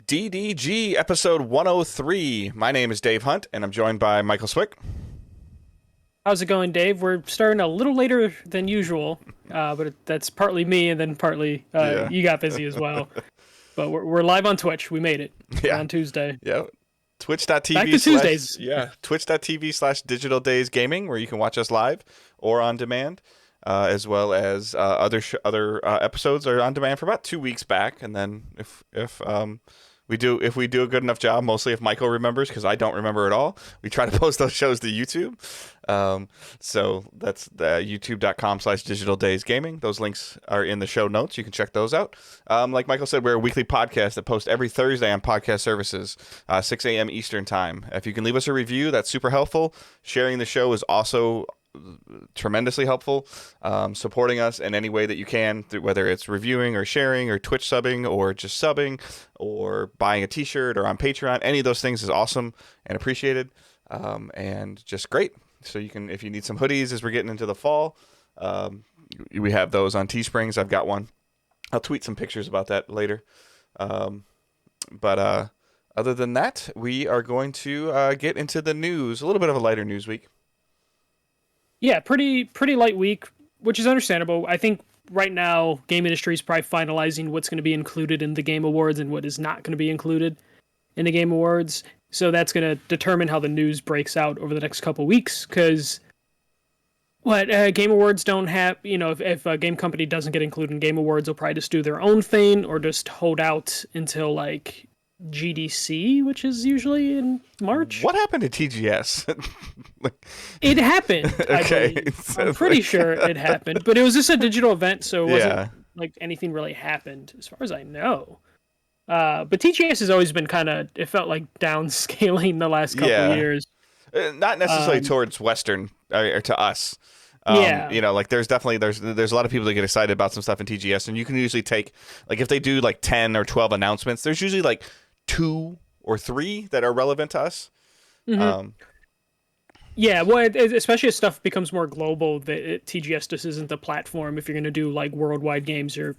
DDG episode 103. My name is Dave Hunt, and I'm joined by Michael Swick. How's it going, Dave? We're starting a little later than usual, but that's partly me, and then partly you got busy as well. But we're live on Twitch. We made it on Tuesday. Yeah. Twitch.tv Back to Tuesdays. Twitch.tv/Digital Days Gaming, where you can watch us live or on demand, as well as other episodes are on demand for about 2 weeks back. And then if we do a good enough job, mostly if Michael remembers, because I don't remember at all, we try to post those shows to YouTube. So that's the youtube.com/Digital Days Gaming. Those links are in the show notes. You can check those out. Like Michael said, we're a weekly podcast that posts every Thursday on podcast services, 6 a.m. Eastern time. If you can leave us a review, that's super helpful. Sharing the show is also tremendously helpful. Supporting us in any way that you can, whether it's reviewing or sharing or Twitch subbing or just subbing or buying a t-shirt or on Patreon, any of those things is awesome and appreciated, and just great. So you can, if you need some hoodies as we're getting into the fall, we have those on Teesprings. I've got one. I'll tweet some pictures about that later. But other than that, we are going to get into the news. A little bit of a lighter news week. Yeah, pretty light week, which is understandable. I think right now, game industry is probably finalizing what's going to be included in the Game Awards and what is not going to be included in the Game Awards. So that's going to determine how the news breaks out over the next couple weeks. Because Game Awards don't have, if a game company doesn't get included in Game Awards, they'll probably just do their own thing or just hold out until like GDC, which is usually in March. What happened to TGS? It happened. Okay. I'm pretty sure it happened, but it was just a digital event, so it wasn't like anything really happened as far as I know. But TGS has always been it felt like downscaling the last couple of years. Not necessarily towards Western or to us. There's definitely there's a lot of people that get excited about some stuff in TGS, and you can usually take, like, if they do like 10 or 12 announcements, there's usually like 2 or 3 that are relevant to us. Mm-hmm. Especially as stuff becomes more global, TGS just isn't the platform. If you're going to do like worldwide games, you're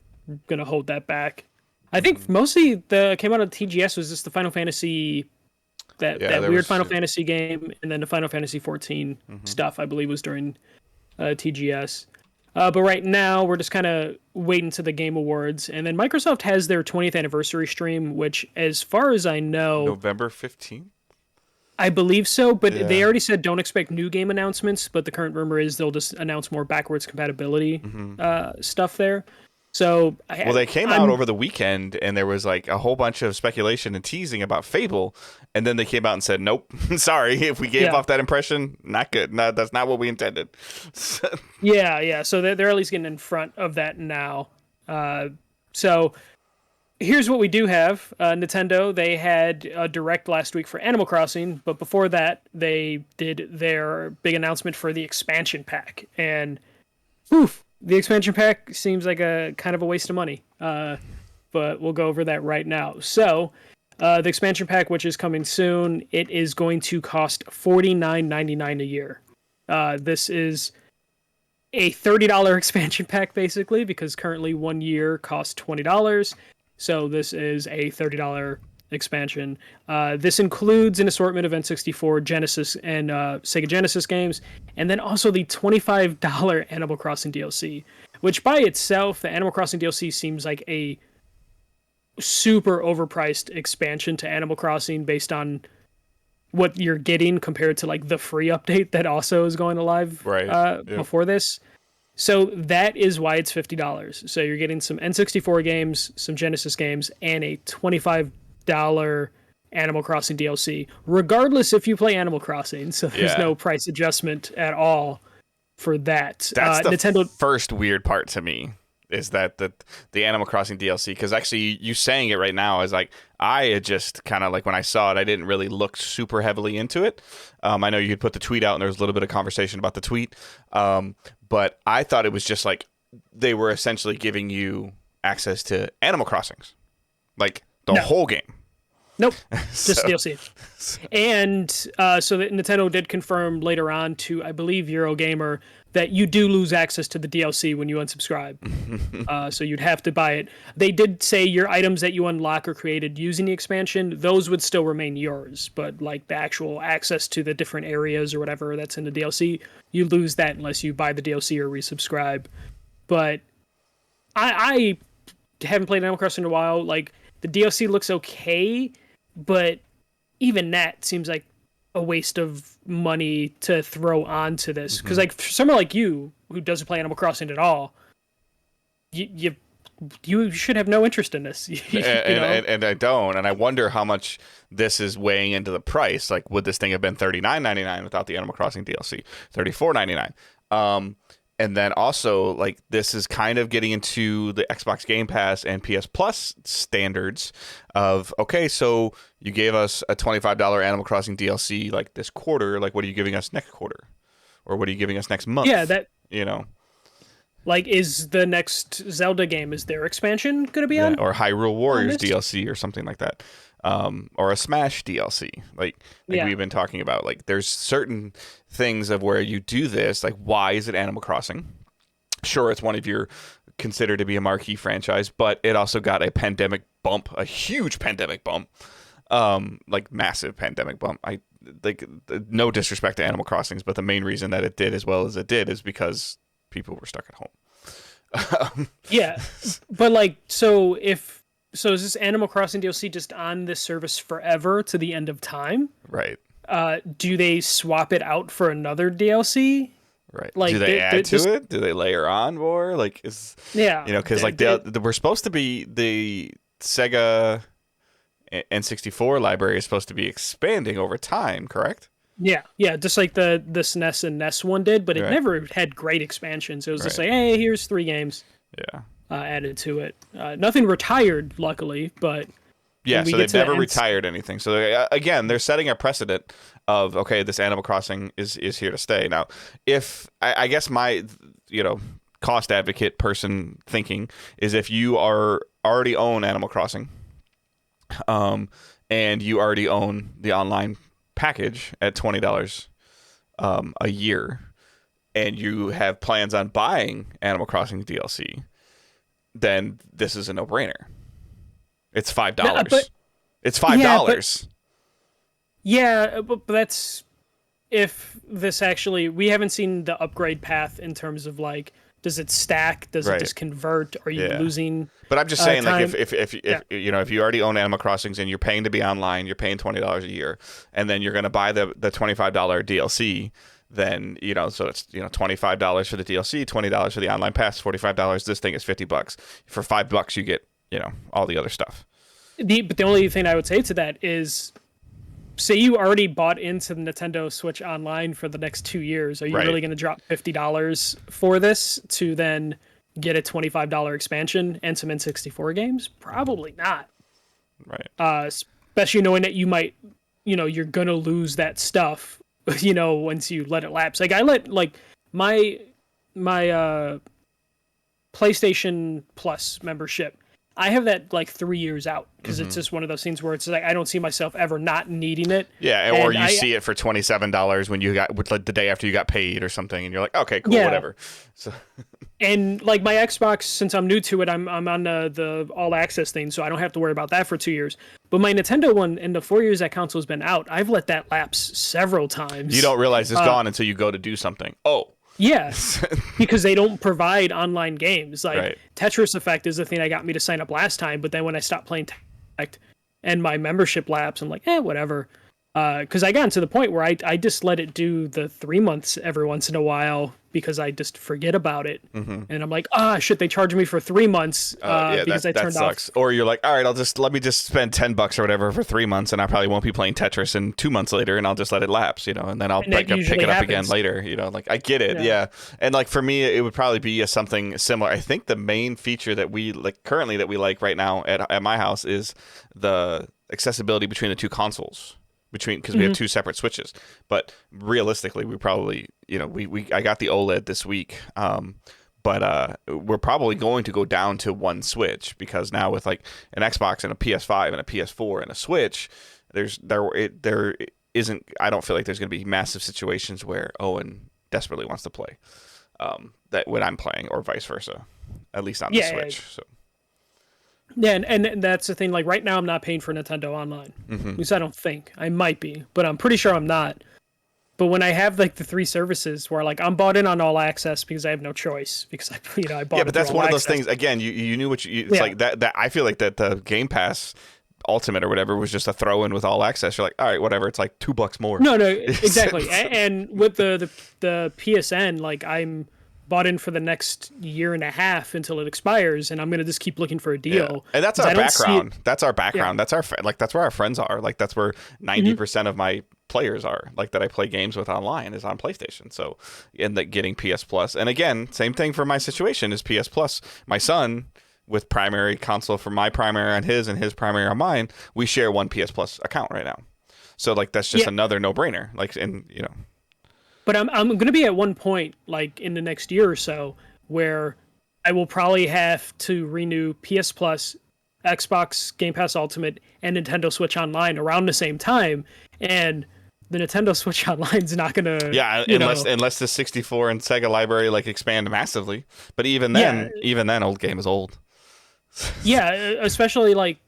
going to hold that back. I think mostly came out of TGS was just the Final Fantasy, that weird Final Fantasy game, and then the Final Fantasy 14 stuff, I believe, was during TGS. But right now, we're just kind of waiting to the Game Awards. And then Microsoft has their 20th anniversary stream, which, as far as I know... November 15th? I believe so, but they already said don't expect new game announcements, but the current rumor is they'll just announce more backwards compatibility stuff there. So they came out over the weekend, and there was like a whole bunch of speculation and teasing about Fable, and then they came out and said, "Nope, sorry, if we gave off that impression, not good. No, that's not what we intended." So they're at least getting in front of that now. So here's what we do have. Nintendo, they had a direct last week for Animal Crossing, but before that, they did their big announcement for the expansion pack, and the expansion pack seems like a kind of a waste of money, but we'll go over that right now. So, the expansion pack, which is coming soon, it is going to cost $49.99 a year. This is a $30 expansion pack, basically, because currently 1 year costs $20. So this is a $30 expansion. This includes an assortment of N64, Genesis, and Sega Genesis games, and then also the $25 Animal Crossing DLC, which by itself, the Animal Crossing DLC seems like a super overpriced expansion to Animal Crossing based on what you're getting compared to like the free update that also is going to live before this. So that is why it's $50. So you're getting some N64 games, some Genesis games, and a $25 Animal Crossing DLC, regardless if you play Animal Crossing. So there's no price adjustment at all for that. That's the Nintendo first weird part to me, is that the Animal Crossing DLC, because actually you saying it right now is like, I had just kind of like, when I saw it, I didn't really look super heavily into it. I know you could put the tweet out and there was a little bit of conversation about the tweet, but I thought it was just like they were essentially giving you access to Animal Crossings, like the whole game. Nope, just DLC. And so that Nintendo did confirm later on to, I believe, Eurogamer, that you do lose access to the DLC when you unsubscribe. So you'd have to buy it. They did say your items that you unlock or created using the expansion, those would still remain yours. But like the actual access to the different areas or whatever that's in the DLC, you lose that unless you buy the DLC or resubscribe. But I haven't played Animal Crossing in a while. Like the DLC looks okay, but even that seems like a waste of money to throw onto this, because like for someone like you who doesn't play Animal Crossing at all, you should have no interest in this. And I don't, and I wonder how much this is weighing into the price. Like, would this thing have been $39.99 without the Animal Crossing DLC? $34.99. And then also, like, this is kind of getting into the Xbox Game Pass and PS Plus standards of, okay, so you gave us a $25 Animal Crossing DLC, like, this quarter. Like, what are you giving us next quarter? Or what are you giving us next month? Yeah, that... Like, is the next Zelda game, is their expansion going to be on? Or Hyrule Warriors DLC or something like that. Or a Smash DLC, like we've been talking about. Like, there's certain things of where you do this. Like, why is it Animal Crossing? Sure, it's one of your considered to be a marquee franchise, but it also got a pandemic bump, a huge pandemic bump, like massive pandemic bump. I like, no disrespect to Animal Crossings, but the main reason that it did as well as it did is because people were stuck at home. Yeah, but like, so is this Animal Crossing DLC just on this service forever to the end of time? Right. Do they swap it out for another DLC? Right. Like, do they add to it? Do they layer on more? Like, because like we're supposed to be, the Sega N64 library is supposed to be expanding over time, correct? Yeah, just like the SNES and NES one did, but it never had great expansions. It was just like, hey, here's 3 games. Yeah. Added to it. Nothing retired, luckily, but yeah, so they've never retired anything. So again, they're setting a precedent of, okay, this Animal Crossing is here to stay. Now, if I guess my cost advocate person thinking is, if you already own Animal Crossing, and you already own the online package at $20 a year, and you have plans on buying Animal Crossing DLC, then this is a no-brainer. It's $5. It's $5. Yeah, but that's if this actually... We haven't seen the upgrade path in terms of, like, does it stack? Does it just convert? Are you losing? But I'm just saying, time? Like, if you already own Animal Crossings and you're paying to be online, you're paying $20 a year, and then you're going to buy the $25 DLC, then so it's $25 for the DLC, $20 for the online pass, $45. This thing is $50. For $5, you get all the other stuff. But the only thing I would say to that is, say you already bought into the Nintendo Switch Online for the next 2 years. Are you really going to drop $50 for this to then get a $25 expansion and some N64 games? Probably not. Right. Especially knowing that you might, you're going to lose that stuff, once you let it lapse. Like, I let, like, my PlayStation Plus membership, I have that like 3 years out, because it's just one of those things where it's like, I don't see myself ever not needing it. Yeah, or you see it for $27 when you got, like, the day after you got paid or something, and you're like, okay, cool, whatever. So. And like my Xbox, since I'm new to it, I'm on the all access thing, so I don't have to worry about that for 2 years. But my Nintendo one, in the 4 years that console's been out, I've let that lapse several times. You don't realize it's gone until you go to do something. Oh. Yeah, because they don't provide online games. Like, Tetris Effect is the thing that got me to sign up last time, but then when I stopped playing Tetris Effect and my membership lapsed, I'm like, whatever. Because I got to the point where I just let it do the 3 months every once in a while, because I just forget about it. And I'm like, shit, they charged me for 3 months because I turned off. Or you're like, all right, let me just spend $10 or whatever for 3 months, and I probably won't be playing Tetris in 2 months later, and I'll just let it lapse, and then I'll pick it up again later. Like, I get it, yeah. And like, for me, it would probably be something similar. I think the main feature that we like currently, that we like right now at my house, is the accessibility between the two consoles. Because we have 2 separate Switches, but realistically, we probably, I got the OLED this week, but we're probably going to go down to 1 Switch, because now with like an Xbox and a PS5 and a PS4 and a Switch, there isn't. I don't feel like there's going to be massive situations where Owen desperately wants to play. that when I'm playing, or vice versa, at least on the Yeah, Switch. So yeah, and that's the thing. Like right now, I'm not paying for Nintendo Online. At least I don't think. I might be, but I'm pretty sure I'm not. But when I have like the three services where like I'm bought in on All Access because I have no choice because I bought yeah, it but through that's All one of those Access. things. Again, you knew what you. It's Yeah. like that. I feel like that the Game Pass Ultimate or whatever was just a throw in with All Access. You're like, all right, whatever. It's like $2 more. No, exactly. And with the PSN, like I'm bought in for the next year and a half until it expires, and I'm gonna just keep looking for a Yeah. deal. And that's 'Cause our I don't see it- background. That's our background. Yeah. That's our like that's where our friends are. Like that's where 90% of my players are. Like that I play games with online is on PlayStation. So and that getting PS Plus. And again, same thing for my situation is PS Plus. My son with primary console for my primary on his and his primary on mine, we share one PS Plus account right now. So like that's just Yeah. another no-brainer. Like and you know. But I'm gonna be at one point like in the next year or so where I will probably have to renew PS Plus, Xbox Game Pass Ultimate, and Nintendo Switch Online around the same time, and the Nintendo Switch Online's not gonna Yeah, unless the 64 and Sega library like expand massively. But even then old game is old. yeah, especially like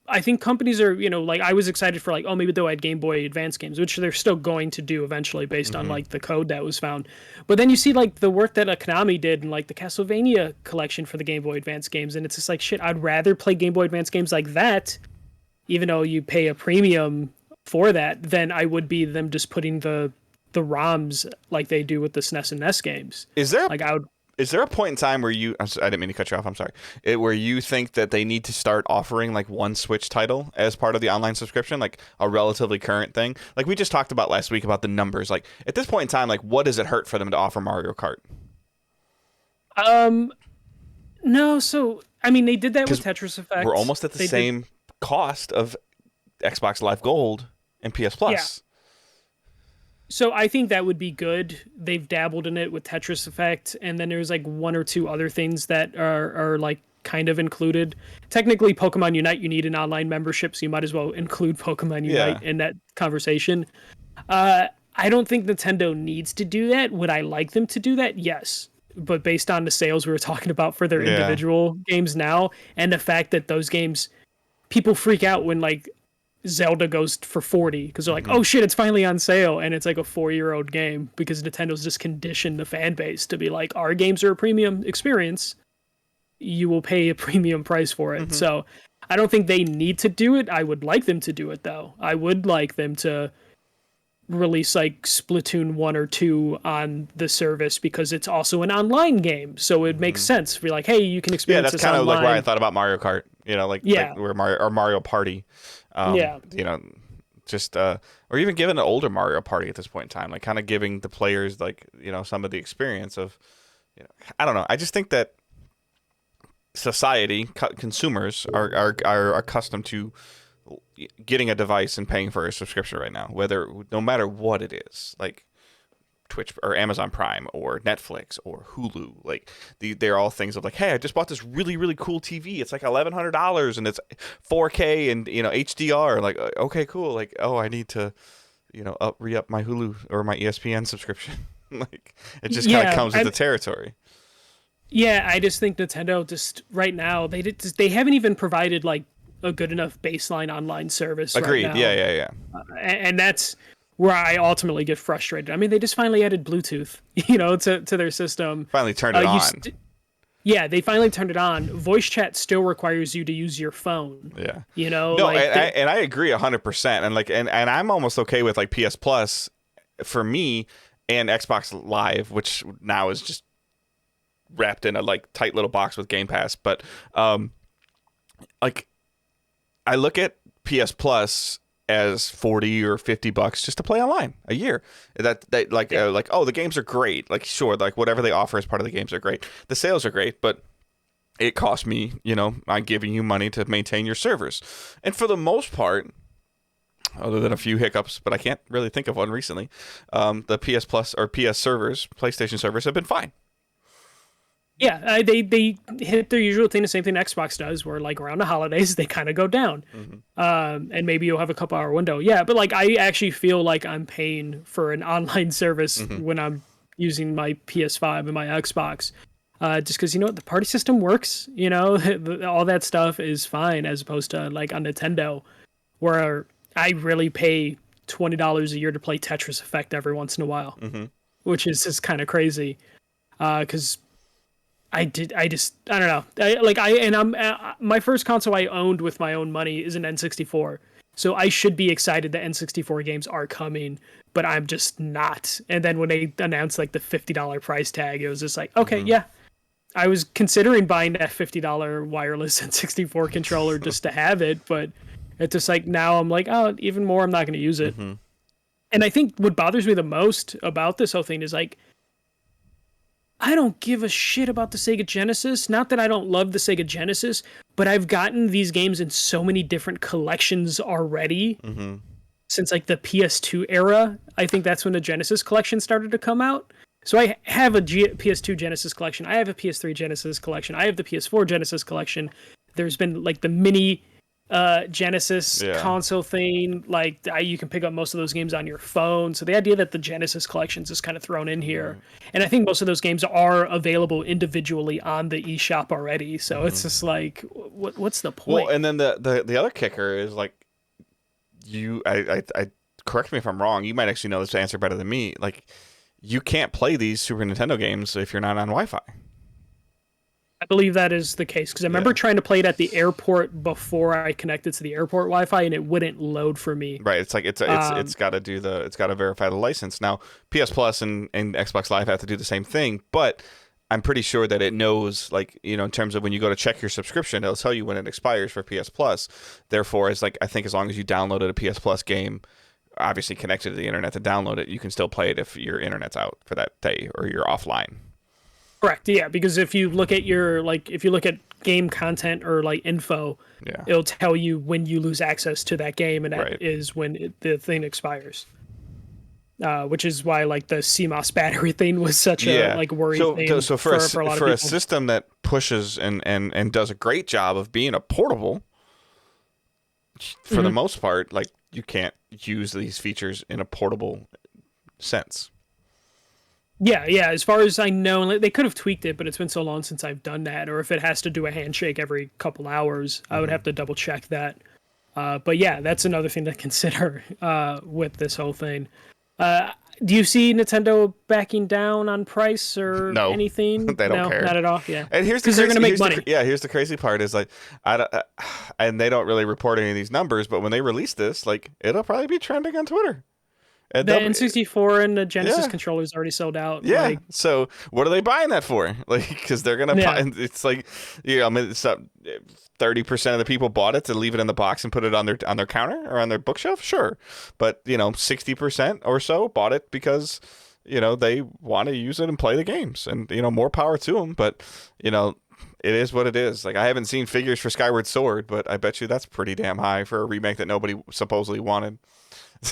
I think companies are, like I was excited for like, oh, maybe they'll add Game Boy Advance games, which they're still going to do eventually based on like the code that was found. But then you see like the work that Konami did and like the Castlevania collection for the Game Boy Advance games, and it's just like shit. I'd rather play Game Boy Advance games like that, even though you pay a premium for that, than I would be them just putting the ROMs like they do with the SNES and NES games. Is there Like I would. Is there a point in time where I didn't mean to cut you off, I'm sorry, where you think that they need to start offering like one Switch title as part of the online subscription, like a relatively current thing? Like we just talked about last week about the numbers. Like at this point in time, like what does it hurt for them to offer Mario Kart? No, so I mean they did that with Tetris Effect. We're almost at the same cost of Xbox Live Gold and PS Plus. Yeah. So I think that would be good. They've dabbled in it with Tetris Effect, and then there's like one or two other things that are like kind of included. Technically, Pokemon Unite, you need an online membership, so you might as well include Pokemon Unite in that conversation. I don't think Nintendo needs to do that. Would I like them to do that? Yes. But based on the sales we were talking about for their individual games now, and the fact that those games, people freak out when like Zelda goes for 40 because they're like, oh shit, it's finally on sale, and it's like a 4-year-old game because Nintendo's just conditioned the fan base to be like, our games are a premium experience, you will pay a premium price for it. So I don't think they need to do it. I would like them to do it though. I would like them to release like Splatoon 1 or 2 on the service because it's also an online game, so it makes sense. Be like, hey, you can experience that's this kind of online. like why I thought about Mario Kart, like where Mario Party. Just or even giving an older Mario Party at this point in time, like kind of giving the players like some of the experience of, I don't know. I just think that society, consumers are accustomed to getting a device and paying for a subscription right now, no matter what it is, like Twitch or Amazon Prime or Netflix or Hulu. Like they're all things of like, hey, I just bought this really, really cool TV. It's like $1,100 and it's 4K and HDR. Like, okay, cool. Like, oh, I need to re-up my Hulu or my ESPN subscription. Like it just kind of comes with the territory. Yeah, I just think Nintendo just right now they haven't even provided like a good enough baseline online service. Agreed. Right now. Yeah. And that's where I ultimately get frustrated. I mean, they just finally added Bluetooth, to their system. Finally turned it on. They finally turned it on. Voice chat still requires you to use your phone. Yeah. No, and I agree 100%. And I'm almost okay with like PS Plus for me and Xbox Live, which now is just wrapped in a like tight little box with Game Pass. But like I look at PS Plus as 40 or 50 bucks just to play online a year. That like oh, the games are great. Like sure, like whatever they offer as part of the games are great. The sales are great, but it costs me, I'm giving you money to maintain your servers. And for the most part, other than a few hiccups, but I can't really think of one recently, the PS Plus or PS servers, PlayStation servers have been fine. Yeah, they hit their usual thing, the same thing Xbox does, where like around the holidays they kind of go down, and maybe you'll have a couple hour window. Yeah, but like I actually feel like I'm paying for an online service when I'm using my PS5 and my Xbox. Just because, you know what, the party system works, you know, all that stuff is fine, as opposed to like on Nintendo, where I really pay $20 a year to play Tetris Effect every once in a while, which is just kind of crazy. Because I don't know. My first console I owned with my own money is an N64. So I should be excited that N64 games are coming, but I'm just not. And then when they announced like the $50 price tag, it was just like, okay, yeah. I was considering buying that $50 wireless N64 controller just to have it, but it's just like now I'm like, oh, even more, I'm not going to use it. And I think what bothers me the most about this whole thing is like, I don't give a shit about the Sega Genesis. Not that I don't love the Sega Genesis, but I've gotten these games in so many different collections already since like the PS2 era. I think that's when the Genesis collection started to come out. So I have a PS2 Genesis collection. I have a PS3 Genesis collection. I have the PS4 Genesis collection. There's been like the mini Genesis console thing. Like you can pick up most of those games on your phone. So the idea that the Genesis collections is kind of thrown in here, and I think most of those games are available individually on the eShop already. So it's just like, what's the point? Well, and then the other kicker is like, I correct me if I'm wrong. You might actually know this answer better than me. Like, you can't play these Super Nintendo games if you're not on Wi-Fi. I believe that is the case, because I remember trying to play it at the airport before I connected to the airport Wi-Fi, and it wouldn't load for me. Right, it's like it's got to verify the license. Now, PS Plus and Xbox Live have to do the same thing, but I'm pretty sure that it knows, like, you know, in terms of when you go to check your subscription, it'll tell you when it expires for PS Plus. Therefore, it's like, I think as long as you downloaded a PS Plus game, obviously connected to the internet to download it, you can still play it if your internet's out for that day or you're offline. Correct. Yeah, because if you look at game content or like info, it'll tell you when you lose access to that game, and that is when the thing expires. Which is why like the CMOS battery thing was such a like worry thing. So for a lot of people. A system that pushes and does a great job of being a portable, for the most part, like, you can't use these features in a portable sense. Yeah. As far as I know, they could have tweaked it, but it's been so long since I've done that. Or if it has to do a handshake every couple hours, I would have to double check that. But yeah, that's another thing to consider with this whole thing. Do you see Nintendo backing down on price or anything? They don't care. Not at all. Yeah, and because they're going to make money. Here's the crazy part is like, and they don't really report any of these numbers, but when they release this, like, it'll probably be trending on Twitter. And the N64 and the Genesis controllers already sold out. Yeah. Like, so what are they buying that for? Like, because they're gonna buy. It's like, I mean, it's 30% of the people bought it to leave it in the box and put it on their counter or on their bookshelf. Sure, but 60% or so bought it because they want to use it and play the games, and more power to them. But it is what it is. Like, I haven't seen figures for Skyward Sword, but I bet you that's pretty damn high for a remake that nobody supposedly wanted.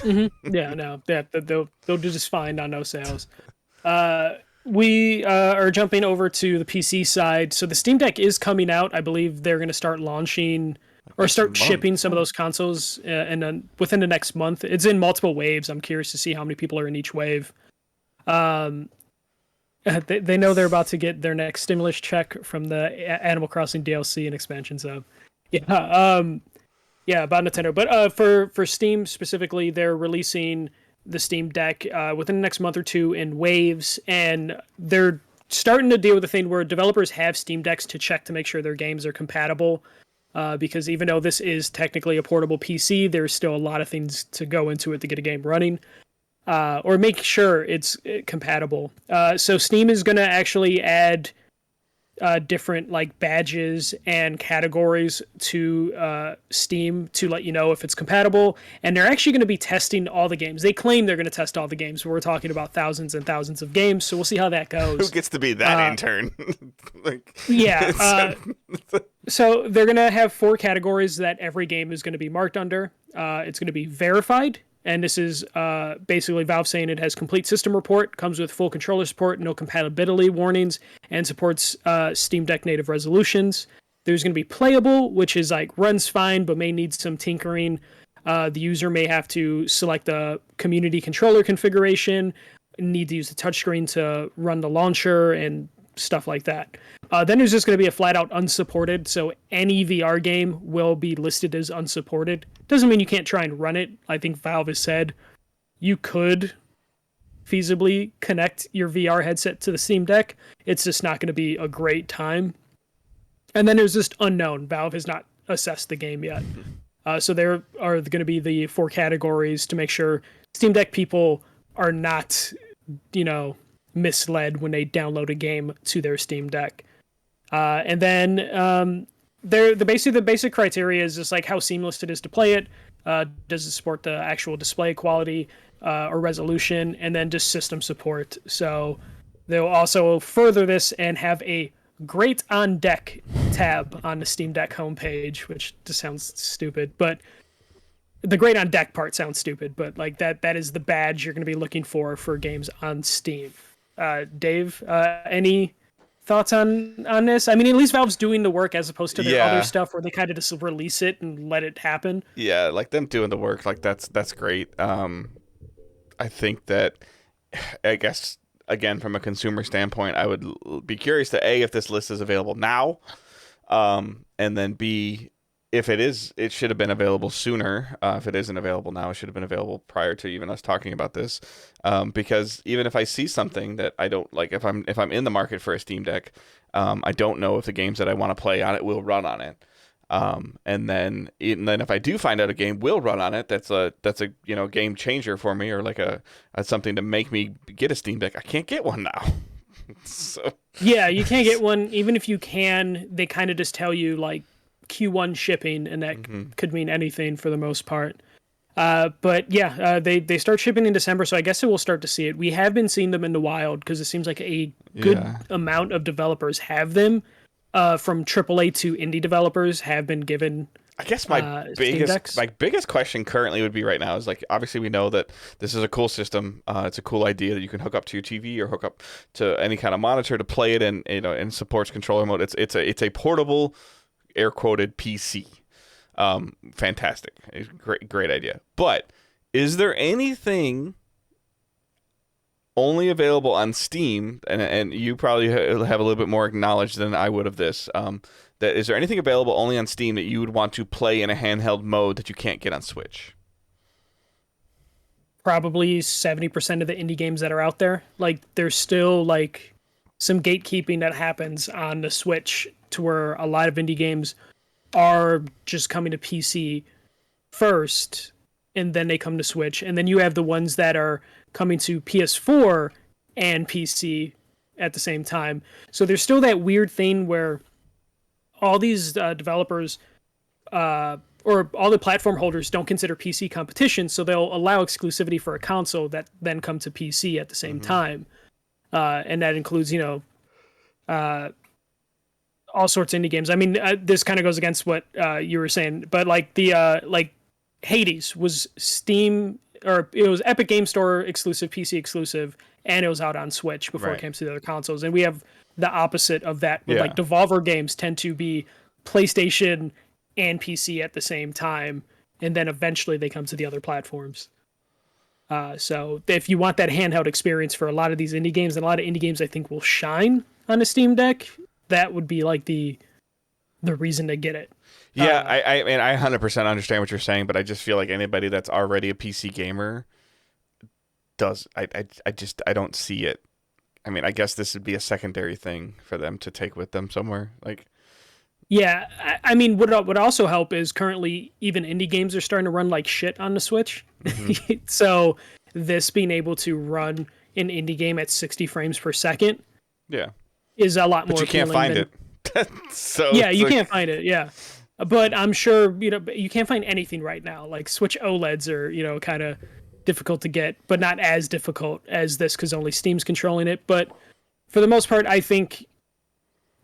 Yeah, no, they'll do just fine on no sales. We are jumping over to the PC side. So the Steam Deck is coming out. I believe they're going to start launching or start shipping some of those consoles within the next month. It's in multiple waves. I'm curious to see how many people are in each wave. They know they're about to get their next stimulus check from the Animal Crossing DLC and expansion. So yeah, about Nintendo. But for Steam specifically, they're releasing the Steam Deck within the next month or two in waves, and they're starting to deal with the thing where developers have Steam Decks to check to make sure their games are compatible. Because even though this is technically a portable PC, there's still a lot of things to go into it to get a game running. Or make sure it's compatible. So Steam is going to actually add different like badges and categories to Steam to let you know if it's compatible, and they're actually going to be testing all the games. They claim they're going to test all the games, but we're talking about thousands and thousands of games, so we'll see how that goes. Who gets to be that intern? So they're going to have 4 categories that every game is going to be marked under. It's going to be verified, and this is basically Valve saying it has complete system report, comes with full controller support, no compatibility warnings, and supports Steam Deck native resolutions. There's going to be playable, which is like runs fine but may need some tinkering. The user may have to select a community controller configuration, need to use the touchscreen to run the launcher and stuff like that. Then there's just going to be a flat out unsupported. So any VR game will be listed as unsupported. Doesn't mean you can't try and run it. I think Valve has said you could feasibly connect your VR headset to the Steam Deck. It's just not going to be a great time. And then there's just unknown. Valve has not assessed the game yet. So there are going to be the 4 categories to make sure Steam Deck people are not, misled when they download a game to their Steam Deck. And then the basic criteria is just like how seamless it is to play it. Does it support the actual display quality or resolution, and then just system support. So they'll also further this and have a Great on Deck tab on the Steam Deck homepage, which just sounds stupid, but the Great on Deck part sounds stupid, but like that is the badge you're going to be looking for games on Steam. Dave, any thoughts on this? I mean, at least Valve's doing the work as opposed to their other stuff where they kind of just release it and let it happen. Yeah, like them doing the work, like that's great. I think that, I guess, again, from a consumer standpoint, I would be curious to A, if this list is available now, and then B, if it is, it should have been available sooner. If it isn't available now, it should have been available prior to even us talking about this. Because even if I see something that I don't like, if I'm in the market for a Steam Deck, I don't know if the games that I want to play on it will run on it. And then if I do find out a game will run on it, that's a game changer for me, or like a something to make me get a Steam Deck. I can't get one now. So yeah, you can't get one. Even if you can, they kind of just tell you like Q1 shipping, and that could mean anything for the most part. But yeah, they start shipping in December, so I guess we'll start to see it. We have been seeing them in the wild because it seems like a good amount of developers have them. From AAA to indie developers have been given. I guess my biggest question currently would be right now is, like, obviously we know that this is a cool system. It's a cool idea that you can hook up to your TV or hook up to any kind of monitor to play it, and and supports controller mode. It's a portable, air quoted PC. Fantastic, great idea. But is there anything only available on Steam, and you probably have a little bit more knowledge than I would of this, that is there anything available only on Steam that you would want to play in a handheld mode that you can't get on Switch? Probably 70% of the indie games that are out there. Like, there's still like some gatekeeping that happens on the Switch to where a lot of indie games are just coming to PC first, and then they come to Switch, and then you have the ones that are coming to PS4 and PC at the same time. So there's still that weird thing where all these developers or all the platform holders don't consider PC competition, so they'll allow exclusivity for a console that then come to PC at the same time. And that includes, all sorts of indie games. I mean, this kind of goes against what you were saying, but like like Hades was Steam, or it was Epic Game Store exclusive, PC exclusive, and it was out on Switch before it came to the other consoles. And we have the opposite of that. Where like Devolver games tend to be PlayStation and PC at the same time, and then eventually they come to the other platforms. So if you want that handheld experience for a lot of these indie games, and a lot of indie games I think will shine on a Steam Deck, that would be like the reason to get it. Yeah, I mean, I 100% understand what you're saying, but I just feel like anybody that's already a PC gamer does. I don't see it. I mean, I guess this would be a secondary thing for them to take with them somewhere. Like, yeah, I mean, what would also help is currently even indie games are starting to run like shit on the Switch. So this being able to run an indie game at 60 frames per second, is a lot more. But you can't find it. So yeah, you can't find it. Yeah. But I'm sure, you can't find anything right now. Like Switch OLEDs are, kind of difficult to get, but not as difficult as this because only Steam's controlling it. But for the most part, I think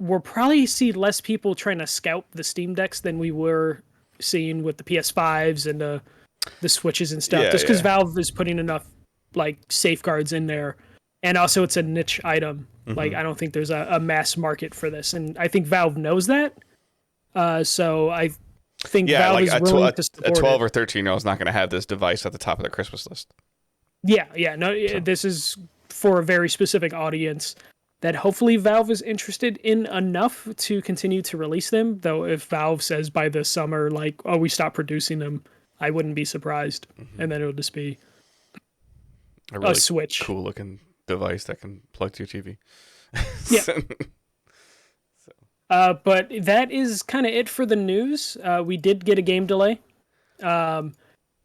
we'll probably see less people trying to scalp the Steam Decks than we were seeing with the PS5s and the Switches and stuff. Just because Valve is putting enough like safeguards in there. And also it's a niche item. Like, I don't think there's a mass market for this. And I think Valve knows that. So I think Valve is willing to support a 12 or 13-year-old is not going to have this device at the top of their Christmas list. Yeah. No, this is for a very specific audience that hopefully Valve is interested in enough to continue to release them. Though if Valve says by the summer, like, oh, we stopped producing them, I wouldn't be surprised. And then it'll just be a really Switch. cool looking device that can plug to your TV. Yeah. But that is kind of it for the news. We did get a game delay.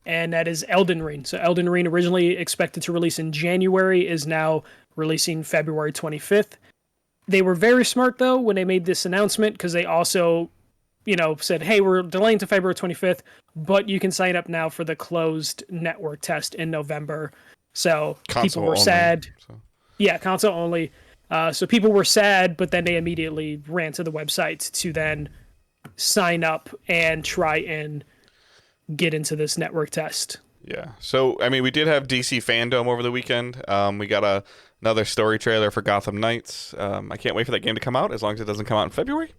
And that is Elden Ring. So Elden Ring, originally expected to release in January, is now releasing February 25th. They were very smart, though, when they made this announcement, because they also, said, hey, we're delaying to February 25th, but you can sign up now for the closed network test in November. So console people were only, sad. so. Yeah, console only. So people were sad, but then they immediately ran to the website to then sign up and try and get into this network test. Yeah. So, I mean, we did have DC fandom over the weekend. We got another story trailer for Gotham Knights. I can't wait for that game to come out, as long as it doesn't come out in February.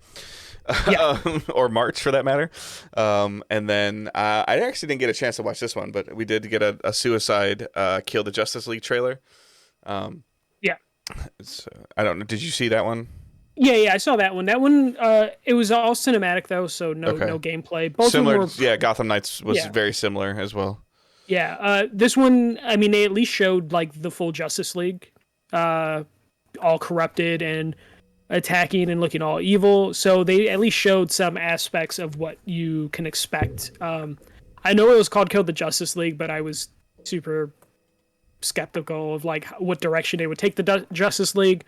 Yeah. Or March, for that matter. And then I actually didn't get a chance to watch this one, but we did get a Suicide Kill the Justice League trailer. Yeah. I don't know. Did you see that one? Yeah, I saw that one. That one, it was all cinematic though, so no gameplay. Both similar, of them were, Gotham Knights was very similar as well. Yeah, this one, I mean, they at least showed like the full Justice League, all corrupted and attacking and looking all evil. So they at least showed some aspects of what you can expect. I know it was called Kill the Justice League, but I was super skeptical of like what direction they would take the Justice League.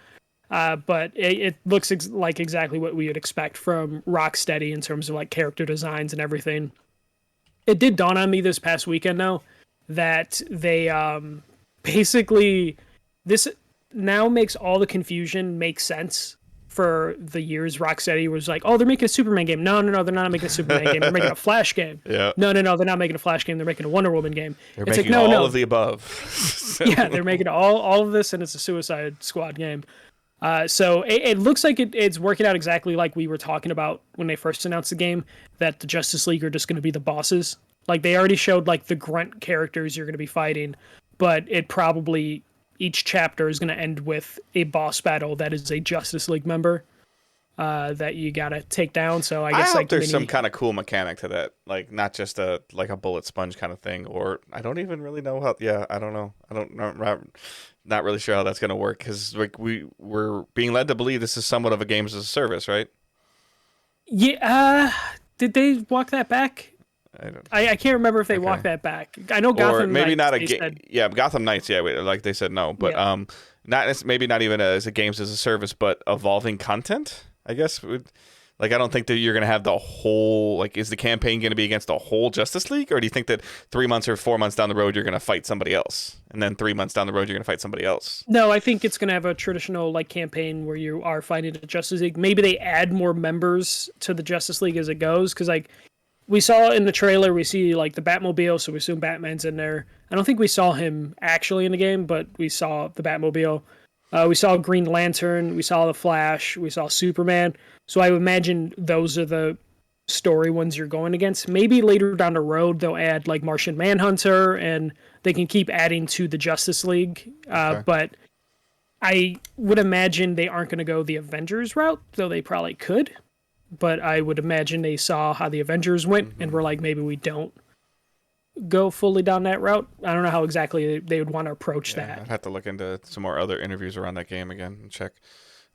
But it looks like exactly what we would expect from Rocksteady in terms of like character designs and everything. It did dawn on me this past weekend, though, that they basically, this now makes all the confusion make sense for the years Rocksteady was like, oh, they're making a Superman game. No, they're not making a Superman game. They're making a Flash game. Yeah. No, they're not making a Flash game. They're making a Wonder Woman game. They're making all of the above. Yeah, they're making all of this, and it's a Suicide Squad game. So it looks like it's working out exactly like we were talking about when they first announced the game, that the Justice League are just going to be the bosses. Like, they already showed like the grunt characters you're going to be fighting, but it probably, each chapter is going to end with a boss battle that is a Justice League member that you got to take down. So I guess hope there's some kind of cool mechanic to that, like not just a bullet sponge kind of thing, or I don't even really know how. Yeah, I don't know. Not really sure how that's going to work, because like we're being led to believe this is somewhat of a games as a service, right? Yeah. Did they walk that back? I can't remember if they walked that back. I know Gotham or maybe Knights, not a game. Yeah, Gotham Knights. Yeah, like they said no, but maybe not even as a games as a service, but evolving content. I guess. Like, I don't think that you're going to have the whole, like, is the campaign going to be against the whole Justice League? Or do you think that 3 months or 4 months down the road, you're going to fight somebody else? And then 3 months down the road, you're going to fight somebody else? No, I think it's going to have a traditional, like, campaign where you are fighting the Justice League. Maybe they add more members to the Justice League as it goes. Because, like, we saw in the trailer, we see, like, the Batmobile, so we assume Batman's in there. I don't think we saw him actually in the game, but we saw the Batmobile. We saw Green Lantern, we saw the Flash, we saw Superman. So I would imagine those are the story ones you're going against. Maybe later down the road they'll add like Martian Manhunter, and they can keep adding to the Justice League. Okay. But I would imagine they aren't going to go the Avengers route, though they probably could. But I would imagine they saw how the Avengers went and were like, maybe we don't go fully down that route. I don't know how exactly they would want to approach that. I'd have to look into some more other interviews around that game again and check.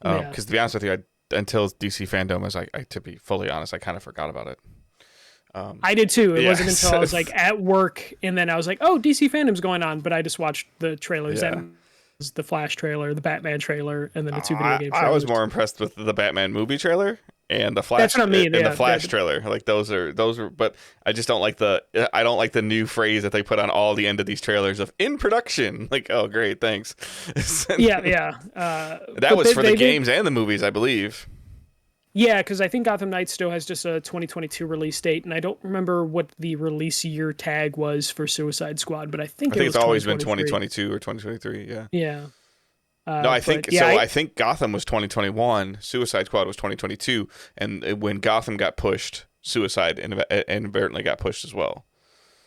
Because to be honest with you, until DC fandom was, to be fully honest, I kind of forgot about it. I did too. It wasn't until I was like at work, and then I was like, oh, DC fandom's going on, but I just watched the trailers. That was the Flash trailer, the Batman trailer, and then the two video game trailers. I was more impressed with the Batman movie trailer and the Flash. That's what I mean. And the Flash trailer. Like those are, but I just don't like the new phrase that they put on all the end of these trailers of "in production." Like, oh, great, thanks. Yeah. That was for the games and the movies, I believe. Yeah, because I think Gotham Knights still has just a 2022 release date, and I don't remember what the release year tag was for Suicide Squad, but I think it's always been 2022 or 2023. Yeah. Yeah. No, I think so. I think Gotham was 2021, Suicide Squad was 2022, and when Gotham got pushed, Suicide inadvertently got pushed as well.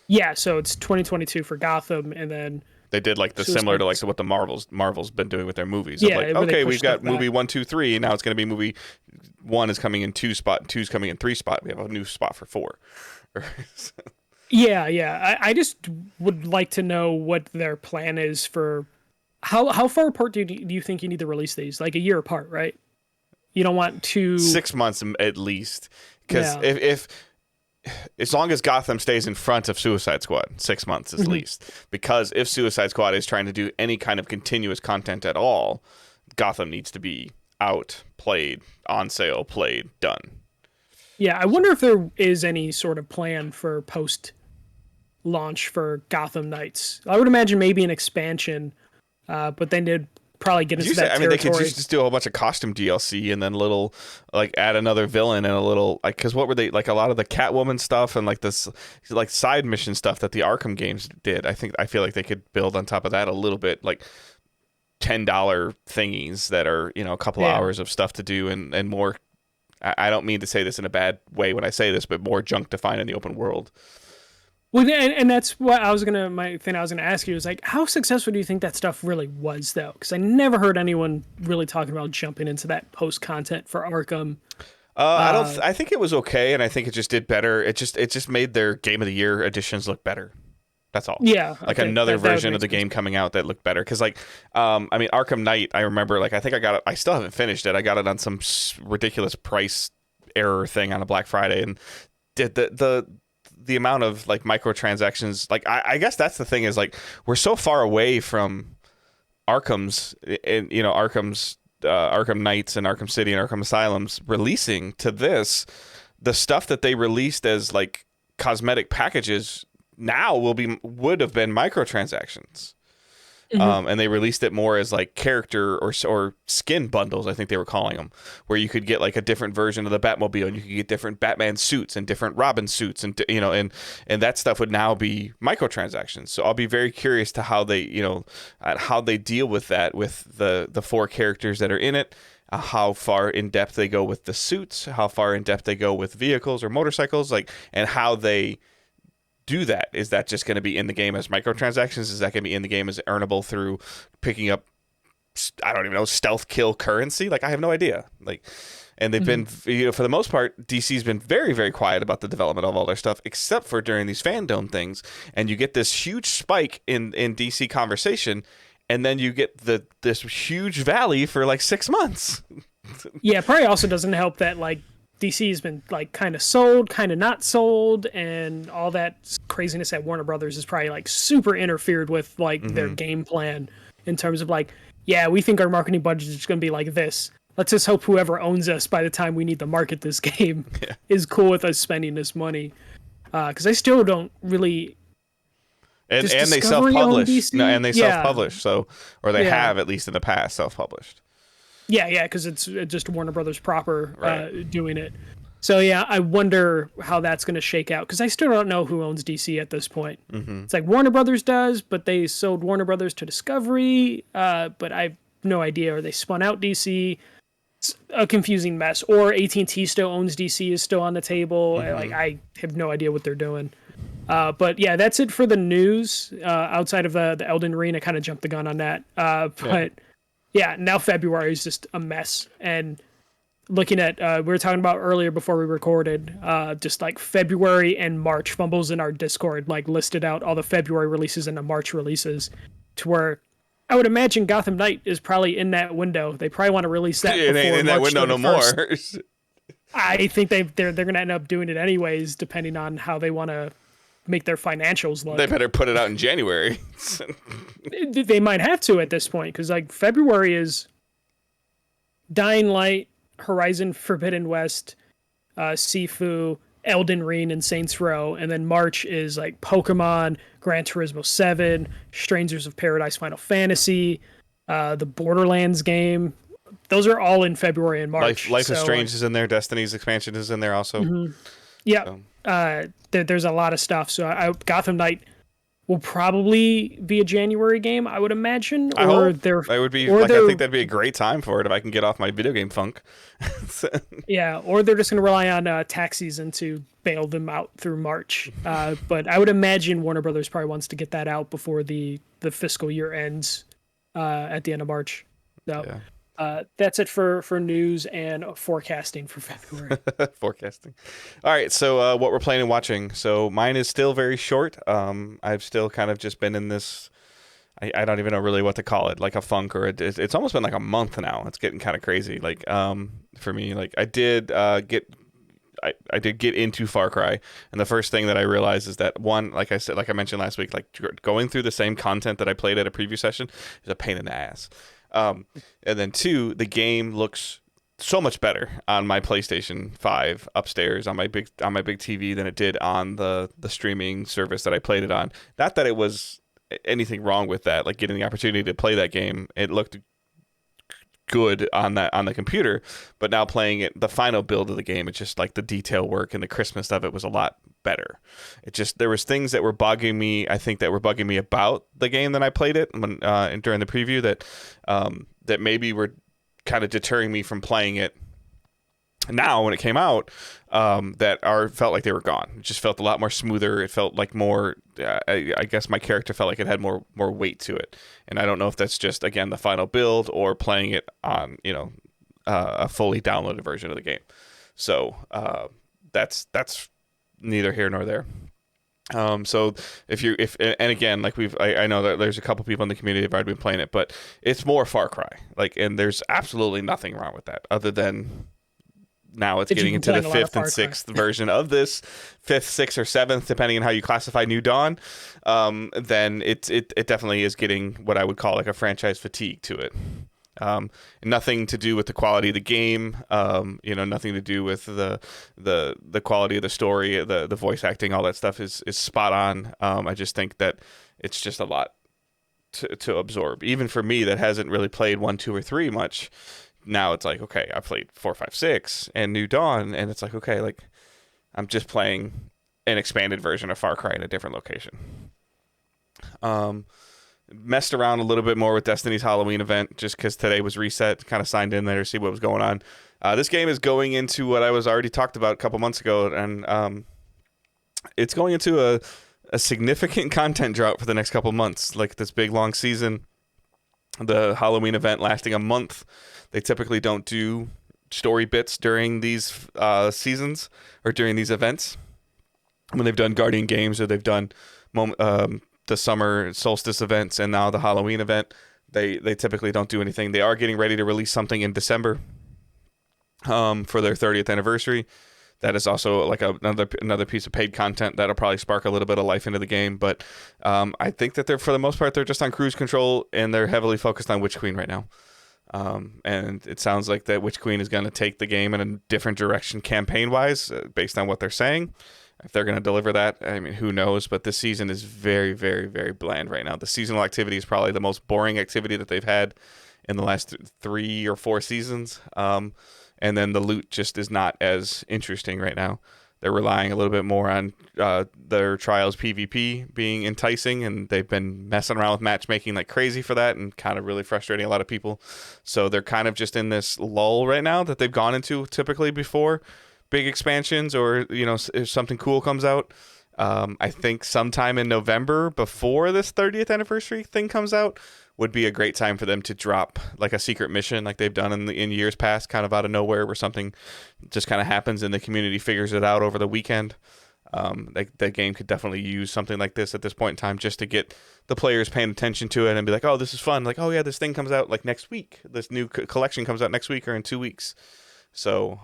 Yeah, so it's 2022 for Gotham, and then They did like the similar to like what the Marvel's been doing with their movies. Yeah, Like, okay, we've got movie 1, 2, 3, and now it's going to be movie 1 is coming in 2 spot, and 2 is coming in 3 spot. We have a new spot for 4. Yeah. I just would like to know what their plan is for how far apart do you think you need to release these? Like a year apart, right? You don't want to 6 months at least, because if as long as Gotham stays in front of Suicide Squad, 6 months at least. Because if Suicide Squad is trying to do any kind of continuous content at all, Gotham needs to be out, played, on sale, played, done. Yeah, I wonder if there is any sort of plan for post-launch for Gotham Knights. I would imagine maybe an expansion, but then they'd probably get into that territory. They could just do a whole bunch of costume DLC and then little, like, add another villain and a little, like, because what were they, like, a lot of the Catwoman stuff and, like, this, like, side mission stuff that the Arkham games did. I feel like they could build on top of that a little bit, like, $10 thingies that are, a couple hours of stuff to do and more. I don't mean to say this in a bad way when I say this, but more junk to find in the open world. Well, and that's what my thing I was gonna ask you is like, how successful do you think that stuff really was, though? Because I never heard anyone really talking about jumping into that post content for Arkham. I think it was okay, and I think it just did better. It just made their Game of the Year editions look better. That's all. Yeah, like another version of the game coming out that looked better. Because Arkham Knight, I remember, like, I think I got it. I still haven't finished it. I got it on some ridiculous price error thing on a Black Friday, and did the amount of like microtransactions, like I guess that's the thing is like we're so far away from Arkham's Arkham Knights and Arkham City and Arkham Asylums releasing to this, the stuff that they released as like cosmetic packages now would have been microtransactions. And they released it more as like character or skin bundles, I think they were calling them, where you could get like a different version of the Batmobile, and you could get different Batman suits and different Robin suits, and and that stuff would now be microtransactions. So I'll be very curious to how they deal with that, with the 4 characters that are in it, how far in depth they go with the suits, how far in depth they go with vehicles or motorcycles, like, and how they do that. Is that just going to be in the game as microtransactions? Is that going to be in the game as earnable through picking up, I don't even know, stealth kill currency? Like, I have no idea. Like, and they've been, for the most part, DC's been very, very quiet about the development of all their stuff, except for during these fandom things. And you get this huge spike in DC conversation, and then you get this huge valley for like 6 months. Yeah, it probably also doesn't help that like DC has been like kind of sold, kind of not sold, and all that craziness at Warner Brothers is probably like super interfered with like their game plan in terms of like, yeah, we think our marketing budget is going to be like this. Let's just hope whoever owns us by the time we need to market this game is cool with us spending this money. Because I still don't really. And they self-publish. No, and they self-publish. So, or they have, at least in the past, self-published. Yeah, because it's just Warner Brothers proper doing it. So yeah, I wonder how that's going to shake out, because I still don't know who owns DC at this point. It's like Warner Brothers does, but they sold Warner Brothers to Discovery, but I have no idea. Or they spun out DC. It's a confusing mess. Or AT&T still owns DC, is still on the table. Like, I have no idea what they're doing. But yeah, that's it for the news. Outside of the Elden Ring, I kind of jumped the gun on that. But yeah, now February is just a mess. And looking at, we were talking about earlier before we recorded, just like February and March fumbles in our Discord, like listed out all the February releases and the March releases, to where I would imagine Gotham Knight is probably in that window. They probably want to release that before in that March window 31st. No more. I think they're going to end up doing it anyways, depending on how they want to make their financials look. They better put it out in January. They might have to at this point, because like February is Dying Light, Horizon Forbidden West, Sifu, Elden Ring, and Saints Row, and then March is like Pokemon, Gran Turismo 7, Strangers of Paradise, Final Fantasy, the Borderlands game. Those are all in February and March. Life is Strange is in there. Destiny's expansion is in there also. Yeah, so. There's a lot of stuff. So Gotham Knight will probably be a January game, I would imagine. I hope. I would be. I think that'd be a great time for it if I can get off my video game funk. Yeah, or they're just going to rely on tax season to bail them out through March. But I would imagine Warner Brothers probably wants to get that out before the fiscal year ends at the end of March. So that's it for news and forecasting for February. Forecasting. All right, so what we're playing and watching. So mine is still very short. I've still kind of just been in this. I don't even know really what to call it, like a funk or it's almost been like a month now. It's getting kind of crazy. Like for me, like I did get into Far Cry, and the first thing that I realized is that one, like I mentioned last week, like going through the same content that I played at a preview session is a pain in the ass. And then two, the game looks so much better on my PlayStation 5 upstairs on my big TV than it did on the streaming service that I played it on. Not that it was anything wrong with that, like getting the opportunity to play that game. It looked good on the computer, but now playing it, the final build of the game, it's just like the detail work and the crispness of it was a lot better. It just, there was things that were bugging me, I think that were bugging me about the game when I played it when during the preview that maybe were kind of deterring me from playing it now when it came out, felt like they were gone. It just felt a lot more smoother. It felt like more, I guess my character felt like it had more weight to it. And I don't know if that's just, again, the final build or playing it on, a fully downloaded version of the game. So that's neither here nor there. So and again, like I know that there's a couple people in the community that have already been playing it, but it's more Far Cry. And there's absolutely nothing wrong with that other than now it's getting into the 5th and 6th version of this, 5th, 6th, or 7th, depending on how you classify New Dawn. Then it definitely is getting what I would call like a franchise fatigue to it. Nothing to do with the quality of the game, nothing to do with the quality of the story, the voice acting, all that stuff is spot on. I just think that it's just a lot to absorb, even for me that hasn't really played 1, 2, or 3 much. Now it's like, okay, I played 4, 5, 6 and New Dawn, and it's like, okay, like I'm just playing an expanded version of Far Cry in a different location. Messed around a little bit more with Destiny's Halloween event just because today was reset, kind of signed in there to see what was going on. This game is going into what I was already talked about a couple months ago, and it's going into a significant content drought for the next couple months, like this big long season. The Halloween event lasting a month. They typically don't do story bits during these seasons or during these events. When they've done Guardian games or they've done the summer solstice events and now the Halloween event, they typically don't do anything. They are getting ready to release something in December for their 30th anniversary. That is also like another piece of paid content that'll probably spark a little bit of life into the game. But I think that for the most part, they're just on cruise control and they're heavily focused on Witch Queen right now. And it sounds like that Witch Queen is going to take the game in a different direction campaign-wise based on what they're saying. If they're going to deliver that, I mean, who knows? But this season is very, very, very bland right now. The seasonal activity is probably the most boring activity that they've had in the last 3 or 4 seasons. And then the loot just is not as interesting right now. They're relying a little bit more on their Trials PvP being enticing, and they've been messing around with matchmaking like crazy for that and kind of really frustrating a lot of people. So they're kind of just in this lull right now that they've gone into typically before big expansions or, if something cool comes out. I think sometime in November before this 30th anniversary thing comes out would be a great time for them to drop like a secret mission like they've done in years past, kind of out of nowhere where something just kind of happens and the community figures it out over the weekend. That game could definitely use something like this at this point in time just to get the players paying attention to it and be like, oh, this is fun. Like, oh yeah, this thing comes out like next week. This new collection comes out next week or in 2 weeks. So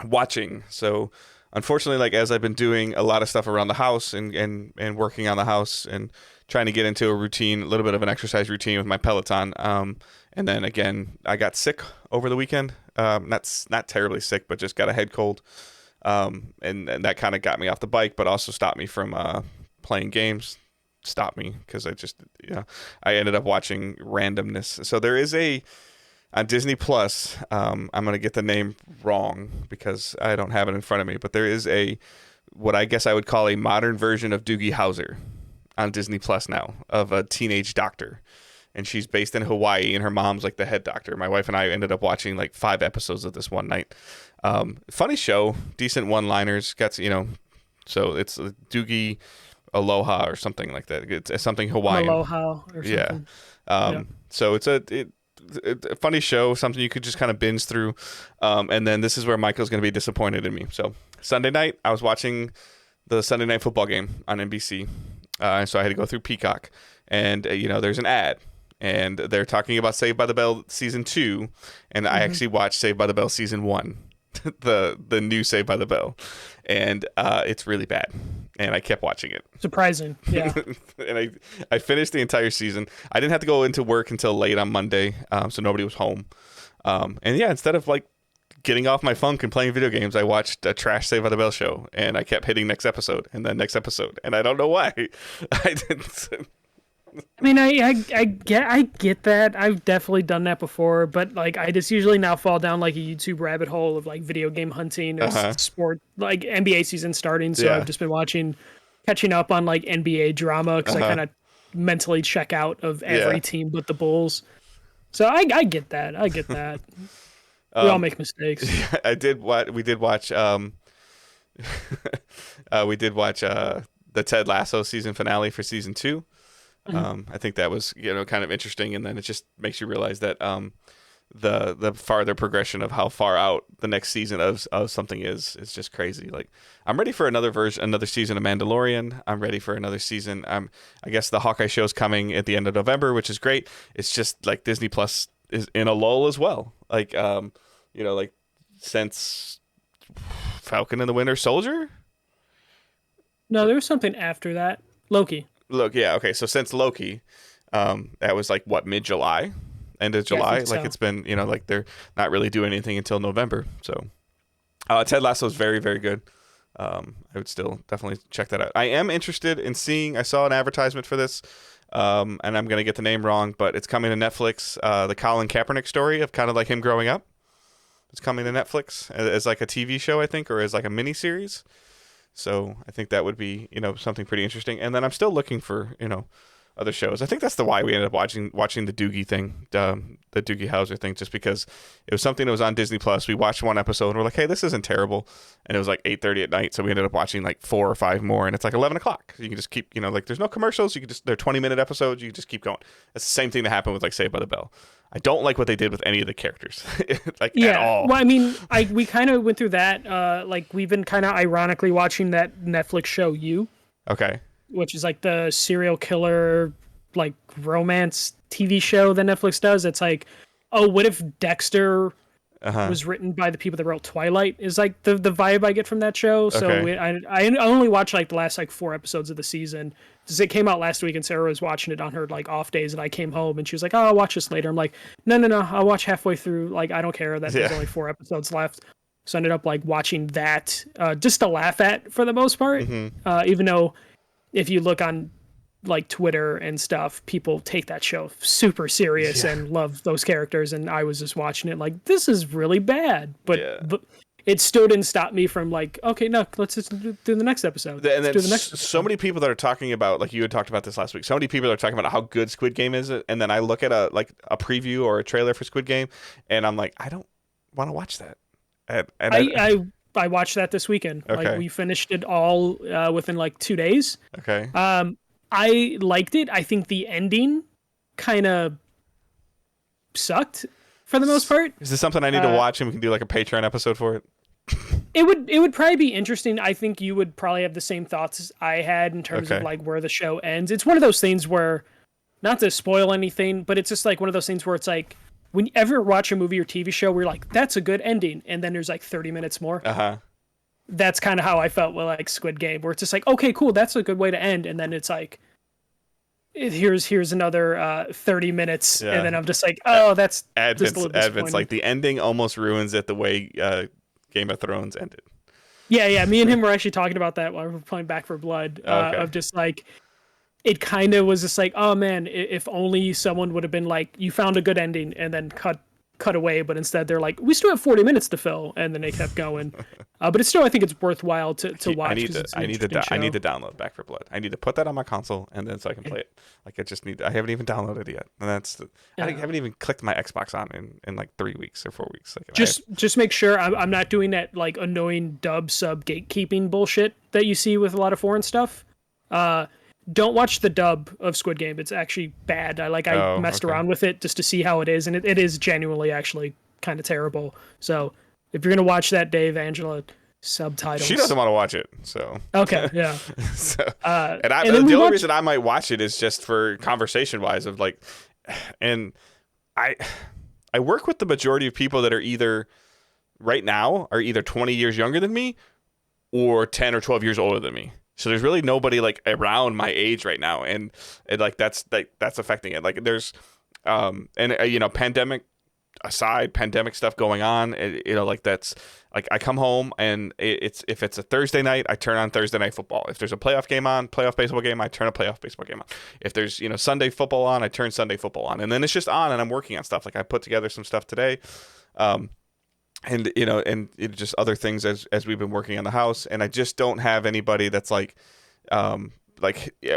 watching. So unfortunately, like as I've been doing a lot of stuff around the house and working on the house and trying to get into a routine, a little bit of an exercise routine with my Peloton. And then again, I got sick over the weekend. Not terribly sick, but just got a head cold. And that kind of got me off the bike, but also stopped me from playing games. Stopped me because I ended up watching randomness. So there is on Disney Plus, I'm going to get the name wrong because I don't have it in front of me, but there is what I guess I would call a modern version of Doogie Howser on Disney Plus now of a teenage doctor. and she's based in Hawaii, and her mom's like the head doctor. My wife and I ended up watching like 5 episodes of this one night. Funny show, decent one-liners. Got so it's Doogie Aloha or something like that. It's something Hawaiian. Aloha or something. Yeah. So it's a funny show, something you could just kind of binge through. And then this is where Michael's going to be disappointed in me. So Sunday night, I was watching the Sunday night football game on NBC. So I had to go through Peacock, and there's an ad, and they're talking about Saved by the Bell season 2, and I actually watched Saved by the Bell season 1, the new Saved by the Bell, and it's really bad, and I kept watching it. Surprising, yeah. And I finished the entire season. I didn't have to go into work until late on Monday, so nobody was home. And yeah, instead of like getting off my funk and playing video games, I watched a trash Saved by the Bell show, and I kept hitting next episode and then next episode, and I don't know why. I didn't. I mean, I get that. I've definitely done that before, but like I just usually now fall down like a YouTube rabbit hole of like video game hunting or sport, like NBA season starting. So I've just been catching up on like NBA drama because I kind of mentally check out of every team but the Bulls. So I get that. I get that. We all make mistakes. We did watch. We did watch the Ted Lasso season finale for season 2. I think that was kind of interesting, and then it just makes you realize that the farther progression of how far out the next season of something is just crazy. Like I'm ready for another season of Mandalorian. I'm ready for another season. I guess the Hawkeye show's coming at the end of November, which is great. It's just like Disney Plus is in a lull as well. Like like since Falcon and the Winter Soldier. No, there was something after that. Loki. Yeah, okay. So since Loki, that was like what, mid-July, end of July. Like it's been, like they're not really doing anything until November. So Ted Lasso is very, very good. I would still definitely check that out. I am interested in seeing. I saw an advertisement for this, and I'm gonna get the name wrong, but it's coming to Netflix. The Colin Kaepernick story of kind of like him growing up. It's coming to Netflix as like a TV show, I think, or as like a mini series. So I think that would be, something pretty interesting. And then I'm still looking for, other shows. I think that's why we ended up watching the Doogie thing, the Doogie Howser thing, just because it was something that was on Disney Plus. We watched one episode and we're like, hey, this isn't terrible. And it was like 8:30 at night. So we ended up watching like 4 or 5 more, and it's like 11 o'clock. So you can just keep, like there's no commercials. They're 20-minute episodes. You can just keep going. It's the same thing that happened with like Saved by the Bell. I don't like what they did with any of the characters, at all. Well, I mean, we kind of went through that. Like we've been kind of ironically watching that Netflix show You. Okay. Which is like the serial killer, like romance TV show that Netflix does. It's like, oh, what if Dexter was written by the people that wrote Twilight? Is like the vibe I get from that show. So I only watched like the last like 4 episodes of the season. Because it came out last week and Sarah was watching it on her like off days, and I came home and she was like, oh, I'll watch this later. I'm like, no, I'll watch halfway through. Like, I don't care that there's only 4 episodes left. So I ended up like watching that just to laugh at for the most part. Even though if you look on like Twitter and stuff, people take that show super serious and love those characters. And I was just watching it like, this is really bad. But it still didn't stop me from like, okay, no, let's just do the next episode. And then so many people that are talking about, like you had talked about this last week, so many people are talking about how good Squid Game is. And then I look at a preview or a trailer for Squid Game, and I'm like, I don't want to watch that. And I watched that this weekend. Okay. Like we finished it all within like 2 days. Okay. I liked it. I think the ending kind of sucked for the most part. Is this something I need to watch, and we can do like a Patreon episode for it? It would probably be interesting. I think you would probably have the same thoughts as I had in terms of like where the show ends. It's one of those things where, not to spoil anything, but it's just like one of those things where it's like, when you ever watch a movie or TV show where you're like, that's a good ending, and then there's like 30 minutes more. That's kind of how I felt with like Squid Game, where it's just like, okay, cool, that's a good way to end, and then it's like, here's another 30 minutes, and then I'm just like, oh, that's just a little disappointing. Like the ending almost ruins it the way Game of Thrones ended. Yeah, me and him were actually talking about that while we were playing Back for Blood, of just like, it kind of was just like, oh man, if only someone would have been like, you found a good ending, and then cut cut away, but instead they're like, we still have 40 minutes to fill, and then they kept going. But it's still, I think it's worthwhile to watch. I need to download Back for Blood. I need to put that on my console, and then so I can play it. Like I haven't even downloaded it yet, and I haven't even clicked my Xbox on in like 3 weeks or 4 weeks. Like, just make sure I'm not doing that like annoying dub sub gatekeeping bullshit that you see with a lot of foreign stuff. Don't watch the dub of Squid Game. It's actually bad. I messed around with it just to see how it is, and it is genuinely actually kind of terrible. So if you're gonna watch that, Dave, Angela, subtitles. She doesn't want to watch it, so okay, yeah. The only reason I might watch it is just for conversation wise of like, and I work with the majority of people that are either right now are either 20 years younger than me or 10 or 12 years older than me. So there's really nobody like around my age right now, and like that's affecting it. Like there's pandemic aside, pandemic stuff going on. Like that's like I come home and if it's a Thursday night, I turn on Thursday night football. If there's a playoff baseball game, I turn a playoff baseball game on. If there's Sunday football on, I turn Sunday football on, and then it's just on, and I'm working on stuff. Like I put together some stuff today. And just other things as we've been working on the house, and I just don't have anybody that's like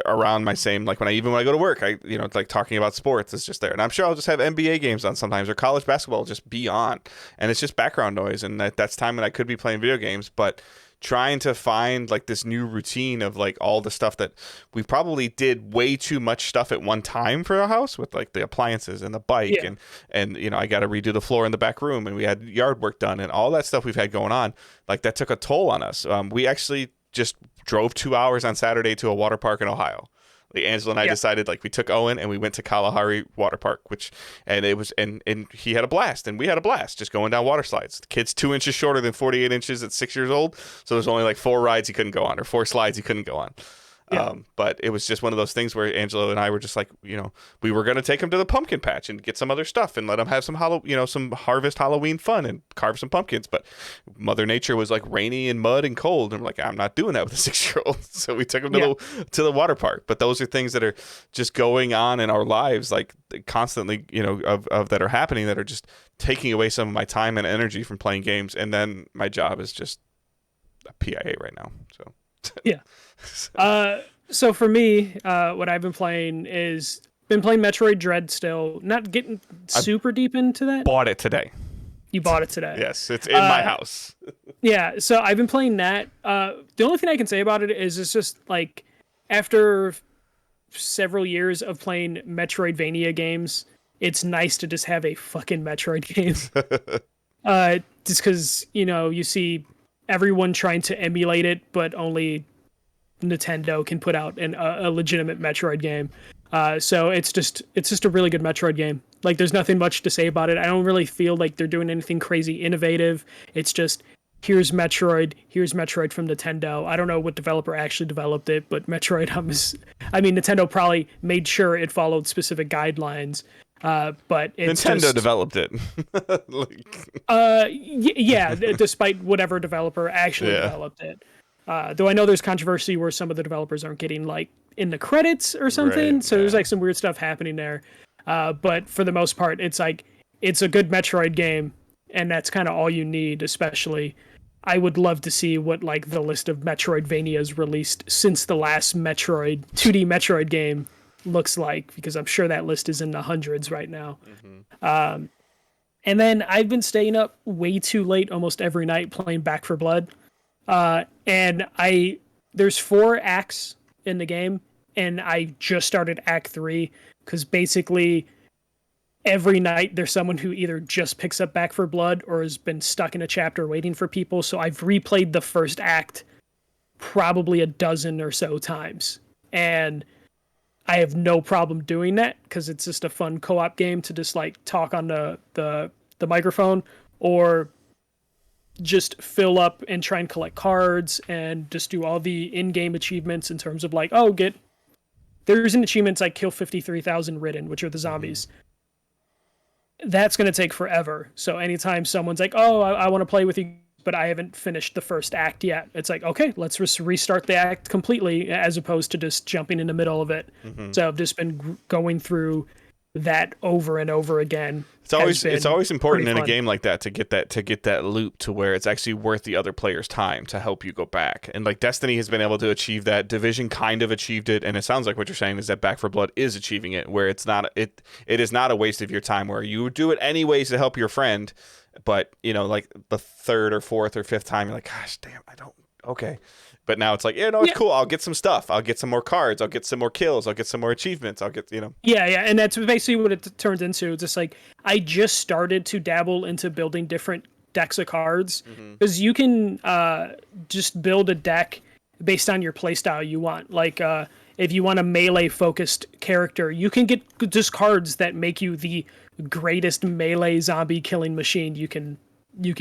around my same, like when I go to work, it's like talking about sports, it's just there, and I'm sure I'll just have NBA games on sometimes, or college basketball just be on, and it's just background noise, and that's time that I could be playing video games, but trying to find like this new routine of like all the stuff that we probably did way too much stuff at one time for our house with like the appliances and the bike and I got to redo the floor in the back room, and we had yard work done and all that stuff we've had going on. Like that took a toll on us. We actually just drove 2 hours on Saturday to a water park in Ohio. Like Angela and I decided, like, we took Owen and we went to Kalahari Water Park, and he had a blast and we had a blast just going down water slides. The kid's 2 inches shorter than 48 inches at 6 years old, so there's only like 4 rides he couldn't go on, or 4 slides he couldn't go on. Yeah. But it was just one of those things where Angela and I were just like, we were going to take him to the pumpkin patch and get some other stuff and let him have some some harvest Halloween fun and carve some pumpkins. But Mother Nature was like rainy and mud and cold. And we're like, I'm not doing that with a 6-year-old. So we took him to the water park. But those are things that are just going on in our lives, like constantly, of that are happening, that are just taking away some of my time and energy from playing games. And then my job is just a PIA right now. So yeah. So for me, what I've been playing is Metroid Dread still. Not getting super deep into that. Bought it today. You bought it today. Yes, it's in my house. Yeah, so I've been playing that. The only thing I can say about it is it's just like after several years of playing Metroidvania games, it's nice to just have a fucking Metroid game. Just because, you see everyone trying to emulate it, but only Nintendo can put out a legitimate Metroid game. So it's just a really good Metroid game. Like there's nothing much to say about it. I don't really feel like they're doing anything crazy innovative. It's just here's Metroid from Nintendo. I don't know what developer actually developed it, but Metroid, Nintendo probably made sure it followed specific guidelines. But it's Nintendo developed it. Despite whatever developer actually developed it. Though I know there's controversy where some of the developers aren't getting like in the credits or something. Right, so there's like some weird stuff happening there. But for the most part, it's like, it's a good Metroid game, and that's kind of all you need. Especially, I would love to see what like the list of Metroidvanias released since the last 2D Metroid game looks like, because I'm sure that list is in the hundreds right now. Mm-hmm. And then I've been staying up way too late almost every night playing Back 4 Blood. And there's 4 acts in the game, and I just started Act 3, because basically every night there's someone who either just picks up Back 4 Blood or has been stuck in a chapter waiting for people. So I've replayed the first act probably a dozen or so times, and I have no problem doing that because it's just a fun co-op game to just like talk on the microphone, or just fill up and try and collect cards and just do all the in-game achievements in terms of like, there's an achievement like kill 53,000 Ridden, which are the zombies. That's going to take forever. So anytime someone's like, I want to play with you, but I haven't finished the first act yet, it's like, okay, let's just restart the act completely, as opposed to just jumping in the middle of it. Mm-hmm. So I've just been going through that over and over again. It's always important in a fun. game like that to get that loop to where it's actually worth the other player's time to help you go back. And like Destiny has been able to achieve that. Division kind of achieved it, and it sounds like what you're saying is that Back 4 Blood is achieving it, where it is not a waste of your time, where you do it anyways to help your friend, but like the third or fourth or fifth time you're like, gosh damn, I don't, okay. But now it's like, it's cool. I'll get some stuff. I'll get some more cards. I'll get some more kills. I'll get some more achievements. I'll get, Yeah, and that's basically what it turns into. It's just like, I just started to dabble into building different decks of cards, because you can just build a deck based on your playstyle you want. Like, if you want a melee-focused character, you can get just cards that make you the greatest melee zombie killing machine you can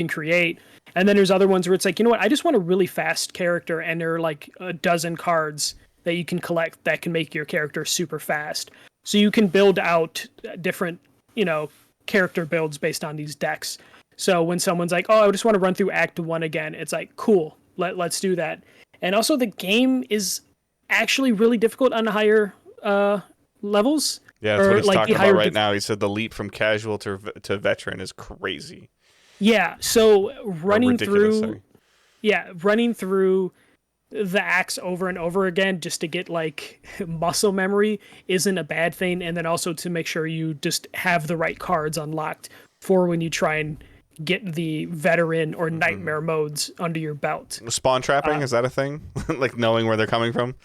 create. And then there's other ones where it's like, I just want a really fast character, and there are like a dozen cards that you can collect that can make your character super fast. So you can build out different, character builds based on these decks. So when someone's like, oh, I just want to run through Act 1 again, it's like, cool, let's do that. And also the game is actually really difficult on the higher levels. Yeah, that's what he's talking about right now. He said the leap from casual to veteran is crazy. Yeah, so running through the acts over and over again just to get like muscle memory isn't a bad thing, and then also to make sure you just have the right cards unlocked for when you try and get the veteran or nightmare modes under your belt. Spawn trapping, is that a thing? Like knowing where they're coming from?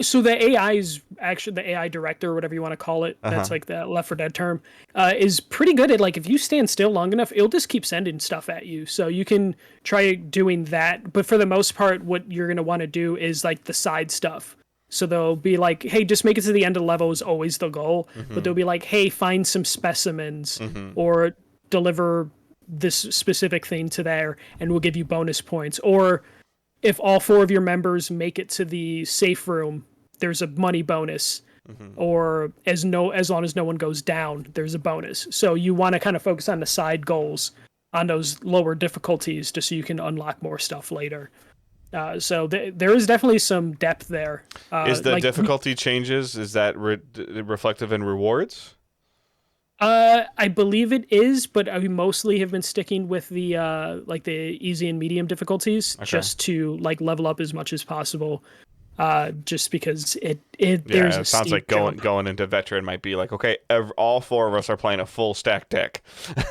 So the AI is actually the AI director, or whatever you want to call it. That's like the Left 4 Dead term, is pretty good at, like, if you stand still long enough, it'll just keep sending stuff at you. So you can try doing that. But for the most part, what you're going to want to do is like the side stuff. So they'll be like, hey, just make it to the end of the level is always the goal. But they'll be like, hey, find some specimens or deliver this specific thing to there, and we'll give you bonus points. Or if all 4 of your members make it to the safe room, there's a money bonus. Or as long as no one goes down, there's a bonus. So you want to kind of focus on the side goals on those lower difficulties, just so you can unlock more stuff later. So there is definitely some depth there. Is the difficulty changes, is that reflective in rewards? I believe it is, but I mostly have been sticking with the the easy and medium difficulties, just to like level up as much as possible. Just because it sounds like going into veteran might be like, okay, all 4 of us are playing a full stack deck.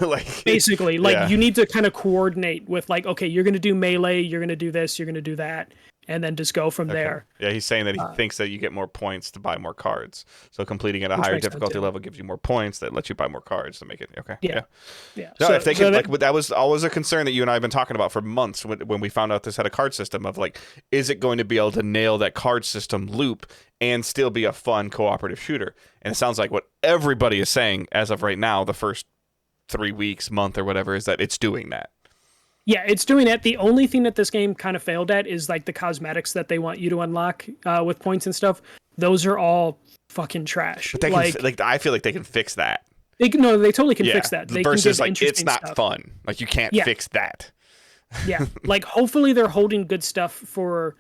Like basically, you need to kind of coordinate with like, okay, you're gonna do melee, you're gonna do this, you're gonna do that, and then just go from there. Yeah, he's saying that he thinks that you get more points to buy more cards. So completing at a higher difficulty level gives you more points that let you buy more cards to make it okay. Yeah. No, so, if they could, that was always a concern that you and I have been talking about for months when we found out this had a card system of like, is it going to be able to nail that card system loop and still be a fun cooperative shooter? And it sounds like what everybody is saying as of right now, the first 3 weeks, month, or whatever, is that it's doing that. Yeah, it's doing it. The only thing that this game kind of failed at is like the cosmetics that they want you to unlock with points and stuff. Those are all fucking trash. But they can, I feel like they can fix that. They totally can fix that. They versus can like it's not fun. Like you can't fix that. Yeah, like hopefully they're holding good stuff for,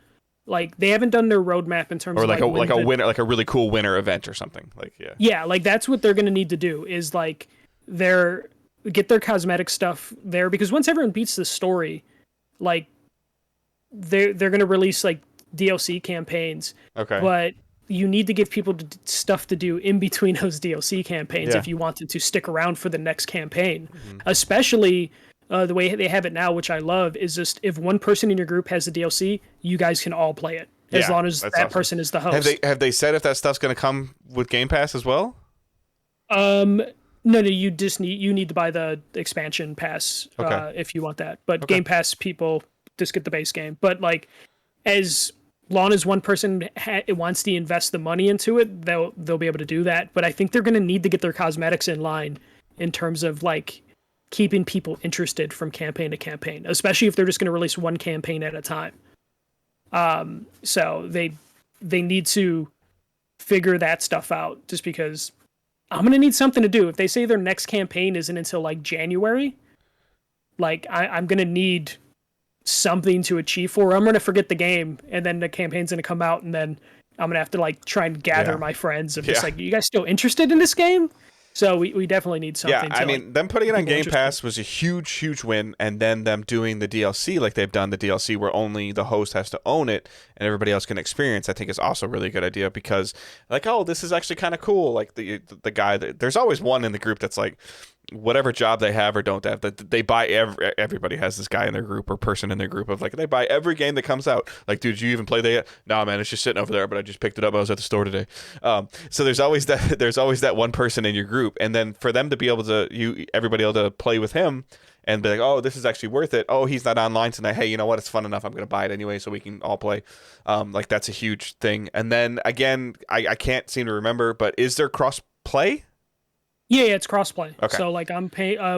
like, they haven't done their roadmap in terms or of like a winner, like a really cool winter event or something. Like yeah, like that's what they're gonna need to do is like get their cosmetic stuff there, because once everyone beats the story, like they're going to release like DLC campaigns. Okay. But you need to give people stuff to do in between those DLC campaigns if you wanted to stick around for the next campaign. Especially the way they have it now, which I love, is just if one person in your group has the DLC, you guys can all play it as long as that person is the host. Have they said if that stuff's going to come with Game Pass as well? No, you just need to buy the expansion pass if you want that. But Game Pass people just get the base game. But like, as long as one person wants to invest the money into it, they'll be able to do that. But I think they're going to need to get their cosmetics in line in terms of like keeping people interested from campaign to campaign, especially if they're just going to release one campaign at a time. So they need to figure that stuff out, just because I'm going to need something to do. If they say their next campaign isn't until like January, like I'm going to need something to achieve for. I'm going to forget the game, and then the campaign's going to come out, and then I'm gonna have to like try and gather Yeah. my friends of Yeah. just like, you guys still interested in this game? So we definitely need something. Yeah, I to, mean, like, them putting it on people Game interested. Pass was a huge win, and then them doing the DLC like they've done the DLC where only the host has to own it and everybody else can experience, I think is also a really good idea because, like, oh, this is actually kind of cool. Like the guy that there's always one in the group that's like, whatever job they have or don't have, that they buy everybody has this guy in their group or person in their group of like they buy every game that comes out. Like, dude, did you even play that yet? Nah, man, it's just sitting over there, but I just picked it up. I was at the store today. So there's always that one person in your group, and then for them to be able to everybody able to play with him and be like, oh, this is actually worth it. Oh, he's not online tonight. Hey, you know what? It's fun enough. I'm gonna buy it anyway, so we can all play. Like that's a huge thing. And then again, I can't seem to remember, but is there cross play? Yeah, it's crossplay. Okay. So like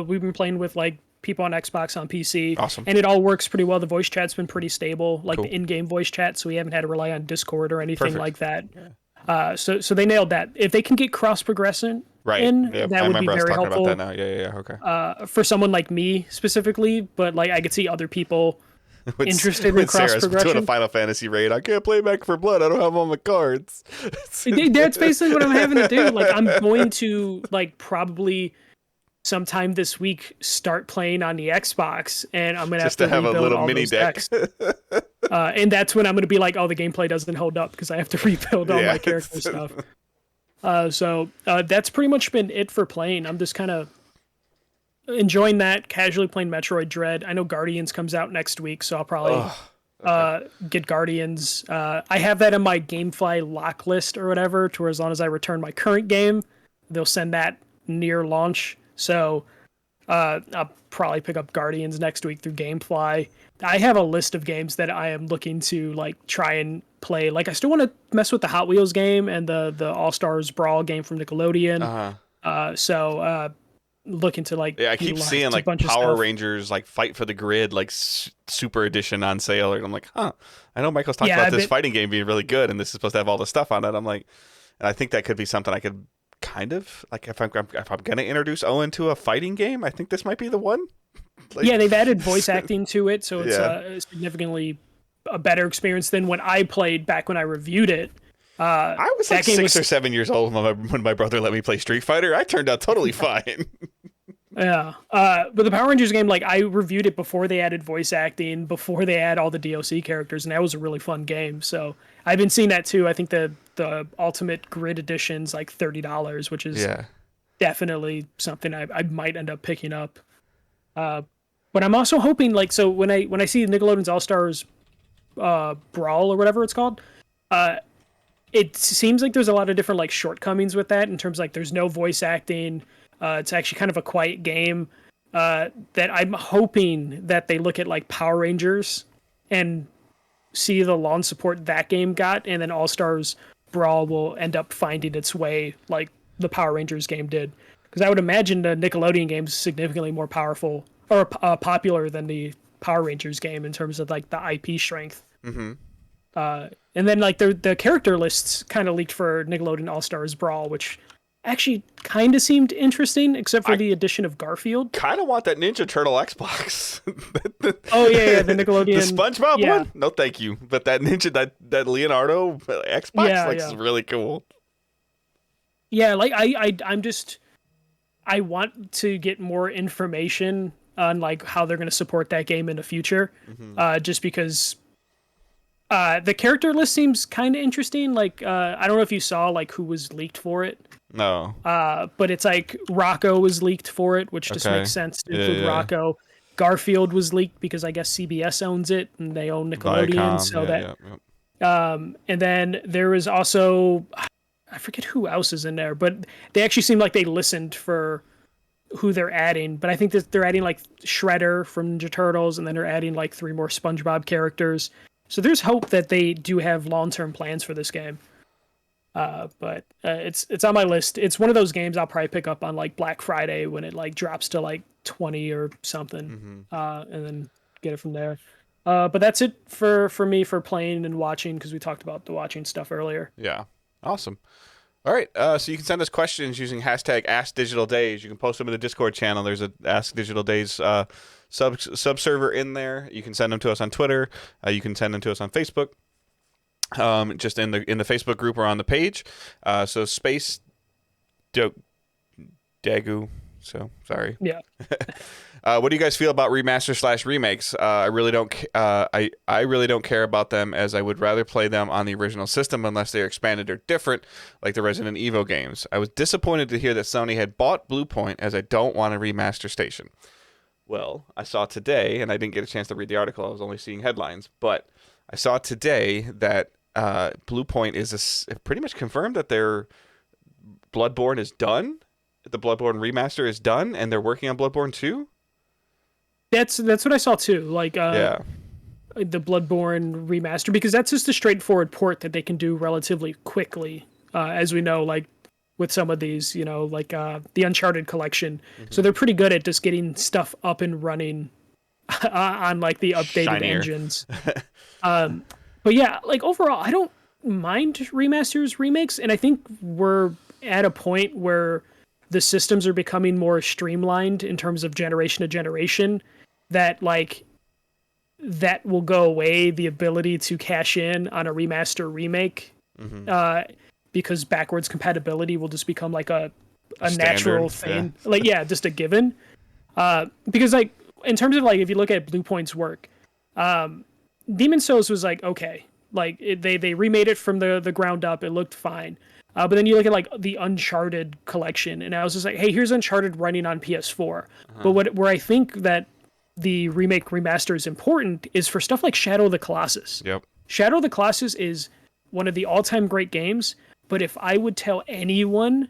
we've been playing with like people on Xbox, on PC. Awesome. And it all works pretty well. The voice chat's been pretty stable, like Cool. the in-game voice chat, so we haven't had to rely on Discord or anything Perfect. like that. Yeah. So they nailed that. If they can get cross progression Right. in, Yeah, that I would be remember us very talking helpful. about that now. Yeah. Okay. For someone like me specifically, but like I could see other people interested in when cross Sarah's doing a progression. Final Fantasy raid, I can't play Back for Blood. I don't have all my cards. That's basically what I'm having to do. Like I'm going to like probably sometime this week start playing on the Xbox, and I'm gonna Just have to have a rebuild little all mini those deck. decks. And that's when I'm gonna be like, oh, the gameplay doesn't hold up because I have to rebuild all Yeah. my character stuff. So that's pretty much been it for playing. I'm just kind of enjoying that, casually playing Metroid Dread. I know Guardians comes out next week, so I'll probably get Guardians. I have that in my GameFly lock list or whatever, to where as long as I return my current game, they'll send that near launch. So I'll probably pick up Guardians next week through GameFly. I have a list of games that I am looking to like try and play. Like I still want to mess with the Hot Wheels game and the All Stars Brawl game from Nickelodeon. So looking to like, Yeah, I keep seeing a like bunch of Power stuff. Rangers like Fight for the Grid like Super Edition on sale, and I'm like, huh. I know Michael's talked Yeah, about I've this been- fighting game being really good, and this is supposed to have all the stuff on it. I'm like, and I think that could be something I could kind of like if I'm gonna introduce Owen to a fighting game. I think this might be the one. Like, Yeah, they've added voice acting to it, so it's Yeah. significantly a better experience than when I played back when I reviewed it. I was like that game 6 or 7 years old when my brother let me play Street Fighter. I turned out totally fine. Yeah, but the Power Rangers game, like I reviewed it before they added voice acting, before they add all the DLC characters, and that was a really fun game. So I've been seeing that too. I think the Ultimate Grid Edition's like $30, which is Yeah. definitely something I might end up picking up. But I'm also hoping, like, so when I see Nickelodeon's All Stars Brawl or whatever it's called, it seems like there's a lot of different like shortcomings with that in terms of, like there's no voice acting. It's actually kind of a quiet game. That I'm hoping that they look at like Power Rangers and see the lawn support that game got, and then All Stars Brawl will end up finding its way like the Power Rangers game did. Because I would imagine the Nickelodeon game is significantly more powerful or popular than the Power Rangers game in terms of like the IP strength. Mm-hmm. And then like the character lists kind of leaked for Nickelodeon All Stars Brawl, which actually kind of seemed interesting, except for the addition of Garfield. Kind of want that Ninja Turtle Xbox. Oh yeah, the Nickelodeon, the SpongeBob yeah. one? No, thank you. But that Ninja, that Leonardo Xbox Yeah, looks really cool. Yeah, like I want to get more information on like how they're going to support that game in the future. Just because the character list seems kind of interesting. Like I don't know if you saw like who was leaked for it. No. But it's like Rocco was leaked for it, which just Okay. makes sense to include Yeah. Rocco. Garfield was leaked because I guess CBS owns it and they own Nickelodeon, Viacom, so yeah, that. yeah. And then there was also, I forget who else is in there, but they actually seem like they listened for who they're adding. But I think that they're adding like Shredder from Ninja Turtles, and then they're adding like 3 more SpongeBob characters. So there's hope that they do have long-term plans for this game. But it's on my list. It's one of those games I'll probably pick up on like Black Friday when it like drops to like 20 or something, and then get it from there. But that's it for me for playing and watching, because we talked about the watching stuff earlier. Yeah. Awesome. All right. So you can send us questions using hashtag AskDigitalDays. You can post them in the Discord channel. There's a Ask Digital Days sub server in there. You can send them to us on Twitter. You can send them to us on Facebook. just in the Facebook group or on the page. So Space Dagu. So sorry. Yeah. What do you guys feel about remaster / remakes? I really don't. I really don't care about them, as I would rather play them on the original system unless they are expanded or different, like the Resident Evil games. I was disappointed to hear that Sony had bought Bluepoint, as I don't want a remaster station. Well, I saw today, and I didn't get a chance to read the article. I was only seeing headlines, but I saw today that Bluepoint is pretty much confirmed that their Bloodborne is done. The Bloodborne Remaster is done, and they're working on Bloodborne 2. That's what I saw too. Like Yeah. the Bloodborne Remaster, because that's just a straightforward port that they can do relatively quickly, as we know, like with some of these, like the Uncharted collection. So they're pretty good at just getting stuff up and running on like the updated Shinier. engines. But yeah, like overall, I don't mind remasters, remakes, and I think we're at a point where the systems are becoming more streamlined in terms of generation to generation, that like that will go away, the ability to cash in on a remaster remake, because backwards compatibility will just become like a natural thing. Yeah. Like, yeah, just a given. Because like in terms of like, if you look at Bluepoint's work, Demon's Souls was like, okay, like they remade it from the ground up. It looked fine. But then you look at like the Uncharted collection, and I was just like, hey, here's Uncharted running on PS4. But where I think that the remake remaster is important is for stuff like Shadow of the Colossus. Yep. Shadow of the Colossus is one of the all-time great games, but if I would tell anyone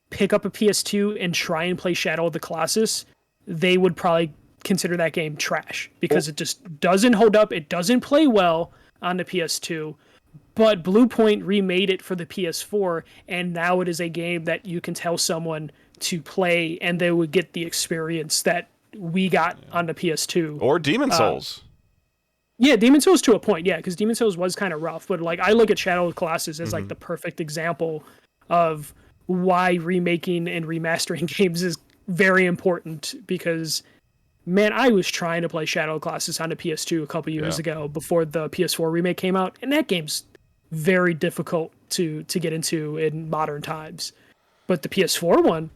pick up a PS2 and try and play Shadow of the Colossus, they would probably consider that game trash, because it just doesn't hold up. It doesn't play well on the PS2. But Bluepoint remade it for the PS4, and now it is a game that you can tell someone to play, and they would get the experience that we got on the PS2. Or Demon's Souls. Yeah, Demon's Souls to a point, yeah, because Demon's Souls was kind of rough. But like, I look at Shadow of the Colossus as like the perfect example of why remaking and remastering games is very important, because man, I was trying to play Shadow of the Colossus on the PS2 a couple years ago before the PS4 remake came out, and that game's very difficult to get into in modern times. But the PS4 one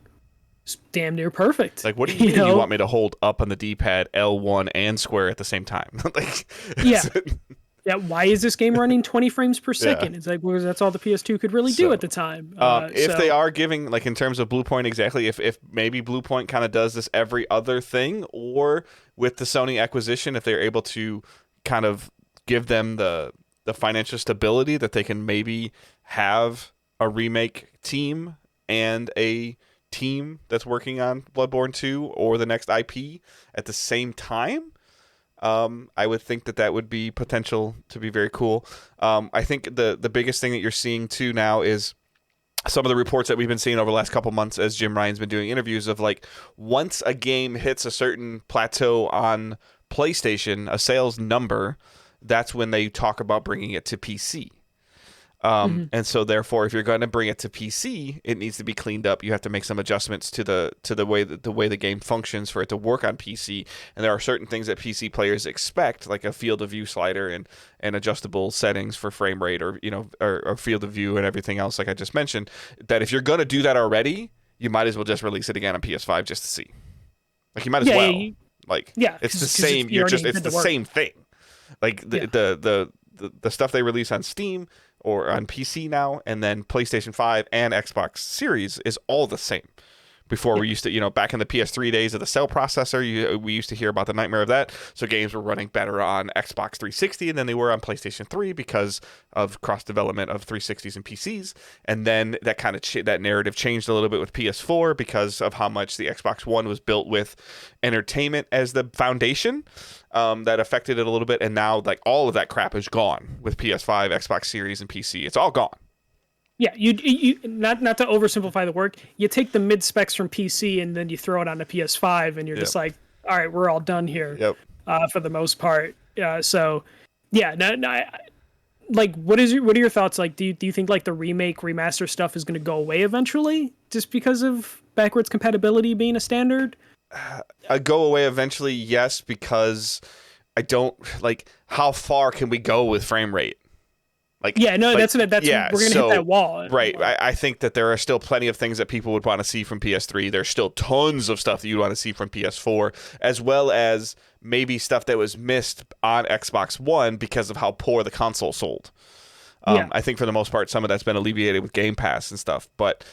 is damn near perfect. Like, what do you mean you want me to hold up on the D-pad L1 and square at the same time? Like, yeah. Yeah, why is this game running 20 frames per second? Yeah. It's like, well, that's all the PS2 could really do at the time. If they are giving, like, in terms of Bluepoint, exactly, if maybe Bluepoint kind of does this every other thing, or with the Sony acquisition, if they're able to kind of give them the financial stability that they can maybe have a remake team and a team that's working on Bloodborne 2 or the next IP at the same time, I would think that would be potential to be very cool. I think the biggest thing that you're seeing too now is some of the reports that we've been seeing over the last couple months as Jim Ryan's been doing interviews of, like, once a game hits a certain plateau on PlayStation, a sales number, that's when they talk about bringing it to PC. And so therefore, if you're going to bring it to PC, it needs to be cleaned up. You have to make some adjustments to the way the game functions for it to work on PC. And there are certain things that PC players expect, like a field of view slider and adjustable settings for frame rate, or or field of view and everything else, like I just mentioned. That if you're going to do that already, you might as well just release it again on PS5 just to see. Like, you might as well. It's the same. It's the same thing. Like the stuff they release on Steam or on PC now, and then PlayStation 5 and Xbox Series is all the same. Before we used to, back in the PS3 days of the cell processor, we used to hear about the nightmare of that. So games were running better on Xbox 360 than they were on PlayStation 3 because of cross-development of 360s and PCs. And then that kind of that narrative changed a little bit with PS4 because of how much the Xbox One was built with entertainment as the foundation. That affected it a little bit. And now, like, all of that crap is gone with PS5, Xbox Series, and PC. It's all gone. Yeah, you not to oversimplify the work. You take the mid specs from PC and then you throw it on the PS5, and you're just like, all right, we're all done here. Yep. For the most part. So, yeah. Like, what are your thoughts? Like, do you think like the remake remaster stuff is going to go away eventually, just because of backwards compatibility being a standard? Go away eventually, yes, because I don't like how far can we go with frame rate. Like, Yeah, no, like, that's we're gonna hit that wall. Right. I think that there are still plenty of things that people would want to see from PS3. There's still tons of stuff that you want to see from PS4, as well as maybe stuff that was missed on Xbox One because of how poor the console sold. Yeah. I think for the most part, some of that's been alleviated with Game Pass and stuff. But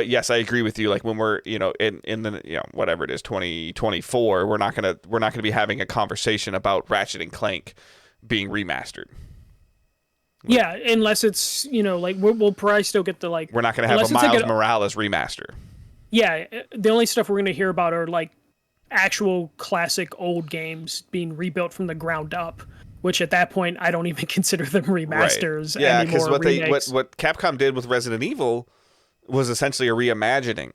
yes, I agree with you. Like when we're, in the, whatever it is, 2024, we're not gonna be having a conversation about Ratchet and Clank being remastered. Yeah, unless it's, like we'll probably still get the like. We're not gonna have a Miles Morales remaster. Yeah, the only stuff we're gonna hear about are like actual classic old games being rebuilt from the ground up. Which at that point I don't even consider them remasters anymore. Yeah, because what Capcom did with Resident Evil was essentially a reimagining.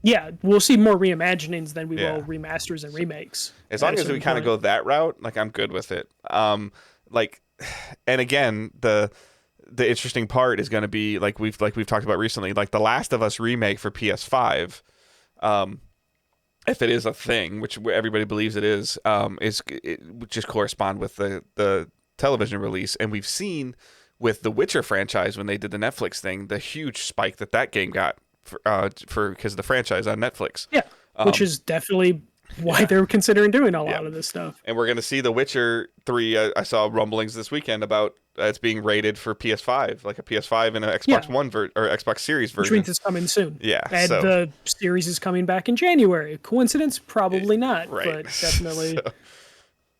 Yeah, we'll see more reimaginings than we will remasters and remakes. As long as we kind of go that route, like I'm good with it. And again, the interesting part is going to be like we've talked about recently, like the Last of Us remake for PS5. If it is a thing, which everybody believes it is, it would just correspond with the television release. And we've seen with the Witcher franchise when they did the Netflix thing, the huge spike that game got for because of the franchise on Netflix. Yeah, which is definitely why they're considering doing a lot of this stuff. And we're going to see The Witcher 3. I saw rumblings this weekend about it's being rated for PS5, like a PS5 and an Xbox One or Xbox Series version. Which means it's coming soon. Yeah. And the series is coming back in January. Coincidence? Probably not. Right. But definitely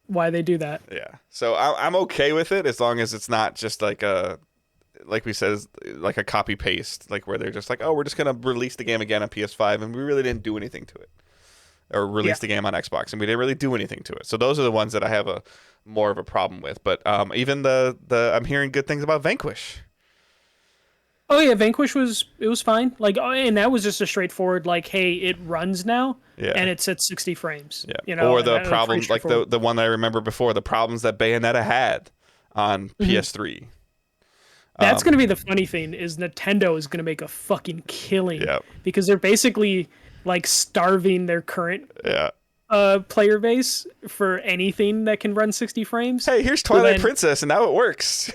why they do that. Yeah. So I'm okay with it as long as it's not just like we said, like a copy paste, like where they're just like, oh, we're just going to release the game again on PS5 and we really didn't do anything to it. Or release the game on Xbox and we didn't really do anything to it. So those are the ones that I have more of a problem with. But even the I'm hearing good things about Vanquish. Oh yeah, Vanquish was fine. Like, and that was just a straightforward like, hey, it runs now, and it's at 60 frames. Yeah. Or the problems like the one that I remember before, the problems that Bayonetta had on PS3. That's going to be the funny thing is Nintendo is going to make a fucking killing because they're basically like starving their current player base for anything that can run 60 frames. Hey, here's Twilight Princess, and now it works.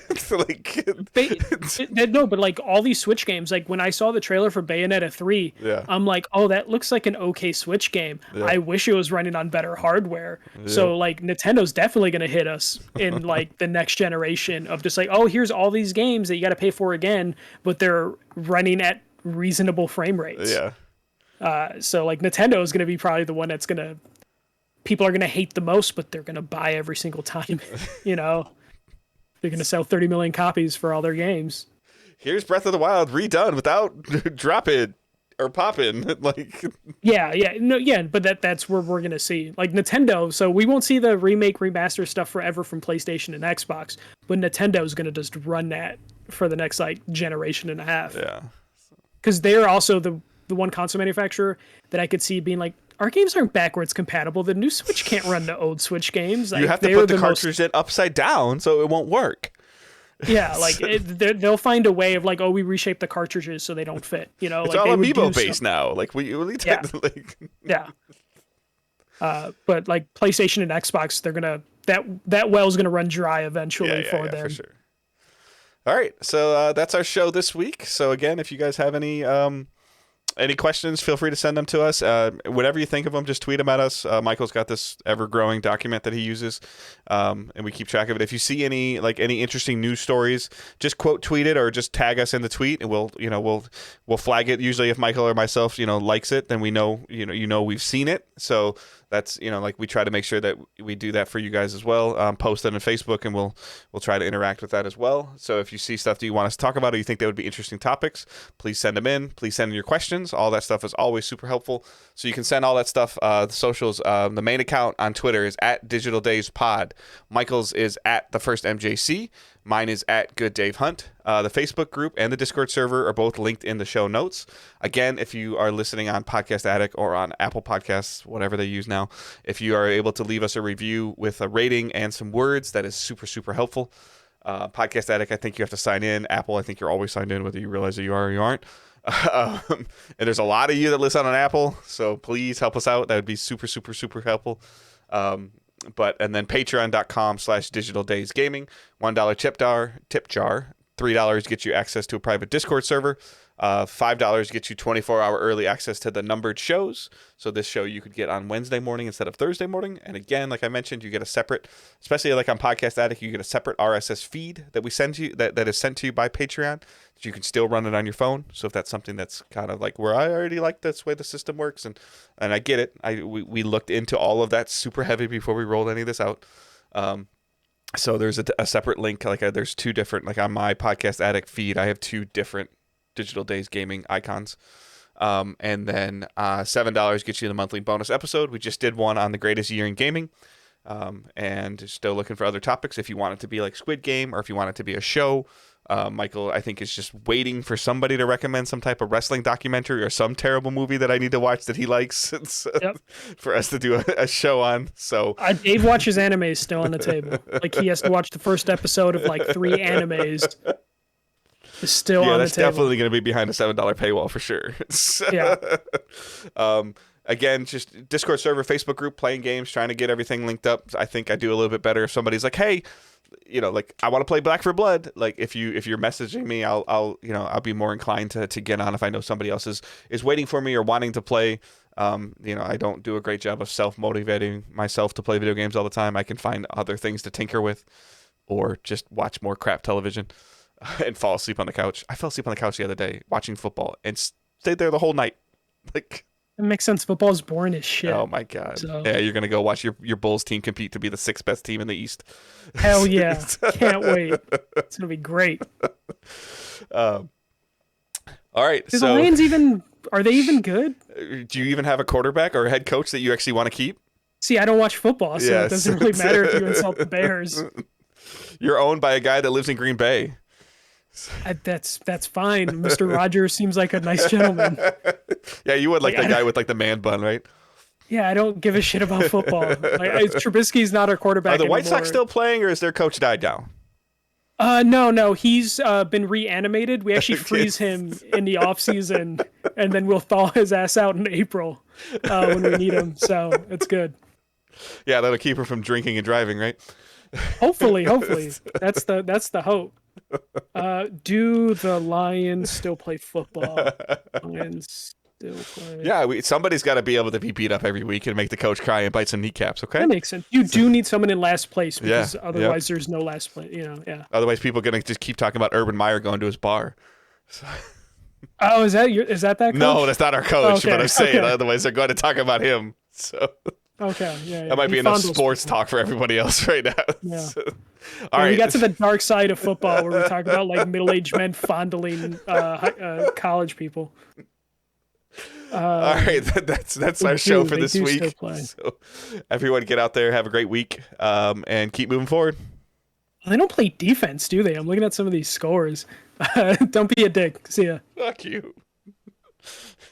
No, but like all these Switch games, like when I saw the trailer for Bayonetta 3, I'm like, oh, that looks like an okay Switch game. I wish it was running on better hardware. So like Nintendo's definitely going to hit us in like the next generation of just like, oh, here's all these games that you got to pay for again, but they're running at reasonable frame rates. Yeah. So like Nintendo is going to be probably the one that's going to, people are going to hate the most, but they're going to buy every single time, they're going to sell 30 million copies for all their games. Here's Breath of the Wild redone without drop it or pop in. Like, but that's where we're going to see like Nintendo. So we won't see the remake remaster stuff forever from PlayStation and Xbox, but Nintendo is going to just run that for the next like generation and a half. Yeah. Cause they're also the one console manufacturer that I could see being like, our games aren't backwards compatible. The new Switch can't run the old Switch games. Like, you have to put the cartridge in upside down so it won't work. Yeah, like they'll find a way of like, oh, we reshape the cartridges so they don't fit. It's like all amiibo based now. Like but like PlayStation and Xbox, they're gonna that well's gonna run dry eventually for them. For sure. All right, so that's our show this week. So again, if you guys have any questions, feel free to send them to us. Whatever you think of them, just tweet them at us. Michael's got this ever-growing document that he uses, and we keep track of it. If you see any interesting news stories, just quote tweet it or just tag us in the tweet, and we'll flag it. Usually, if Michael or myself likes it, then we know we've seen it. So that's we try to make sure that we do that for you guys as well. Post it on Facebook, and we'll try to interact with that as well. So if you see stuff that you want us to talk about or you think that would be interesting topics, please send them in. Please send in your questions. All that stuff is always super helpful. So you can send all that stuff. The socials, the main account on Twitter is @DigitalDaysPod. Michael's is @TheFirstMJC. Mine is @GoodDaveHunt. The Facebook group and the Discord server are both linked in the show notes. Again, if you are listening on Podcast Addict or on Apple Podcasts, whatever they use now, if you are able to leave us a review with a rating and some words, that is super, super helpful. Podcast Addict, I think you have to sign in. Apple, I think you're always signed in, whether you realize that you are or you aren't. And there's a lot of you that listen on Apple, so please help us out. That would be super, super, super helpful. And then patreon.com/digitaldaysgaming, $1 tip jar, $3 gets you access to a private Discord server. $5 gets you 24-hour early access to the numbered shows. So this show you could get on Wednesday morning instead of Thursday morning. And again, like I mentioned, you get a separate, especially like on Podcast Addict, you get a separate RSS feed that we send you that is sent to you by Patreon. That you can still run it on your phone. So if that's something that's kind of like where I already like this way the system works, and I get it. We looked into all of that super heavy before we rolled any of this out. So there's a separate link. There's two different, like on my Podcast Addict feed, I have two different Digital Days Gaming icons. And then $7 gets you the monthly bonus episode. We just did one on the greatest year in gaming. And still looking for other topics. If you want it to be like Squid Game, or if you want it to be a show, Michael, I think, is just waiting for somebody to recommend some type of wrestling documentary or some terrible movie that I need to watch that he likes for us to do a show on. So Dave watches anime still on the table. Like, he has to watch the first episode of like 3 animes. Is still on the table. That's definitely going to be behind a $7 paywall for sure. Again, just Discord server, Facebook group, playing games, trying to get everything linked up. I think I do a little bit better if somebody's like, hey, like, I want to play Black for Blood. Like, if you're messaging me, I'll be more inclined to get on if I know somebody else is waiting for me or wanting to play. I don't do a great job of self-motivating myself to play video games all the time. I can find other things to tinker with, or just watch more crap television and fall asleep on the couch. I fell asleep on the couch the other day watching football and stayed there the whole night. Like, it makes sense. Football is boring as shit. Oh my god! So. Yeah, you're gonna go watch your Bulls team compete to be the 6th best team in the East. Hell yeah! Can't wait. It's gonna be great. All right. The Lions are they even good? Do you even have a quarterback or a head coach that you actually want to keep? See, I don't watch football, so it doesn't really matter if you insult the Bears. You're owned by a guy that lives in Green Bay. That's fine. Mr. Rogers seems like a nice gentleman. Yeah, you would like the guy with like the man bun, right? Yeah, I don't give a shit about football. Trubisky's not our quarterback. Are the White anymore. Sox still playing, or is their coach died down? No, he's been reanimated. We actually freeze him in the off season, and then we'll thaw his ass out in April when we need him. So it's good. Yeah, that'll keep her from drinking and driving, right? Hopefully, that's the hope. Do the Lions still play football? Lions still play. Yeah, somebody's got to be able to be beat up every week and make the coach cry and bite some kneecaps. Okay, that makes sense. You do need someone in last place because otherwise there's no last place. Yeah. Otherwise, people are gonna just keep talking about Urban Meyer going to his bar. So. Oh, is that coach? No, that's not our coach. But I'm saying otherwise they're going to talk about him. So. Okay, yeah. That might be enough sports talk for everybody else right now. Yeah. So, all right. We got to the dark side of football where we talk about like middle-aged men fondling college people. All right, that's our show for this week. So everyone get out there, have a great week, and keep moving forward. They don't play defense, do they? I'm looking at some of these scores. Don't be a dick. See ya. Fuck you.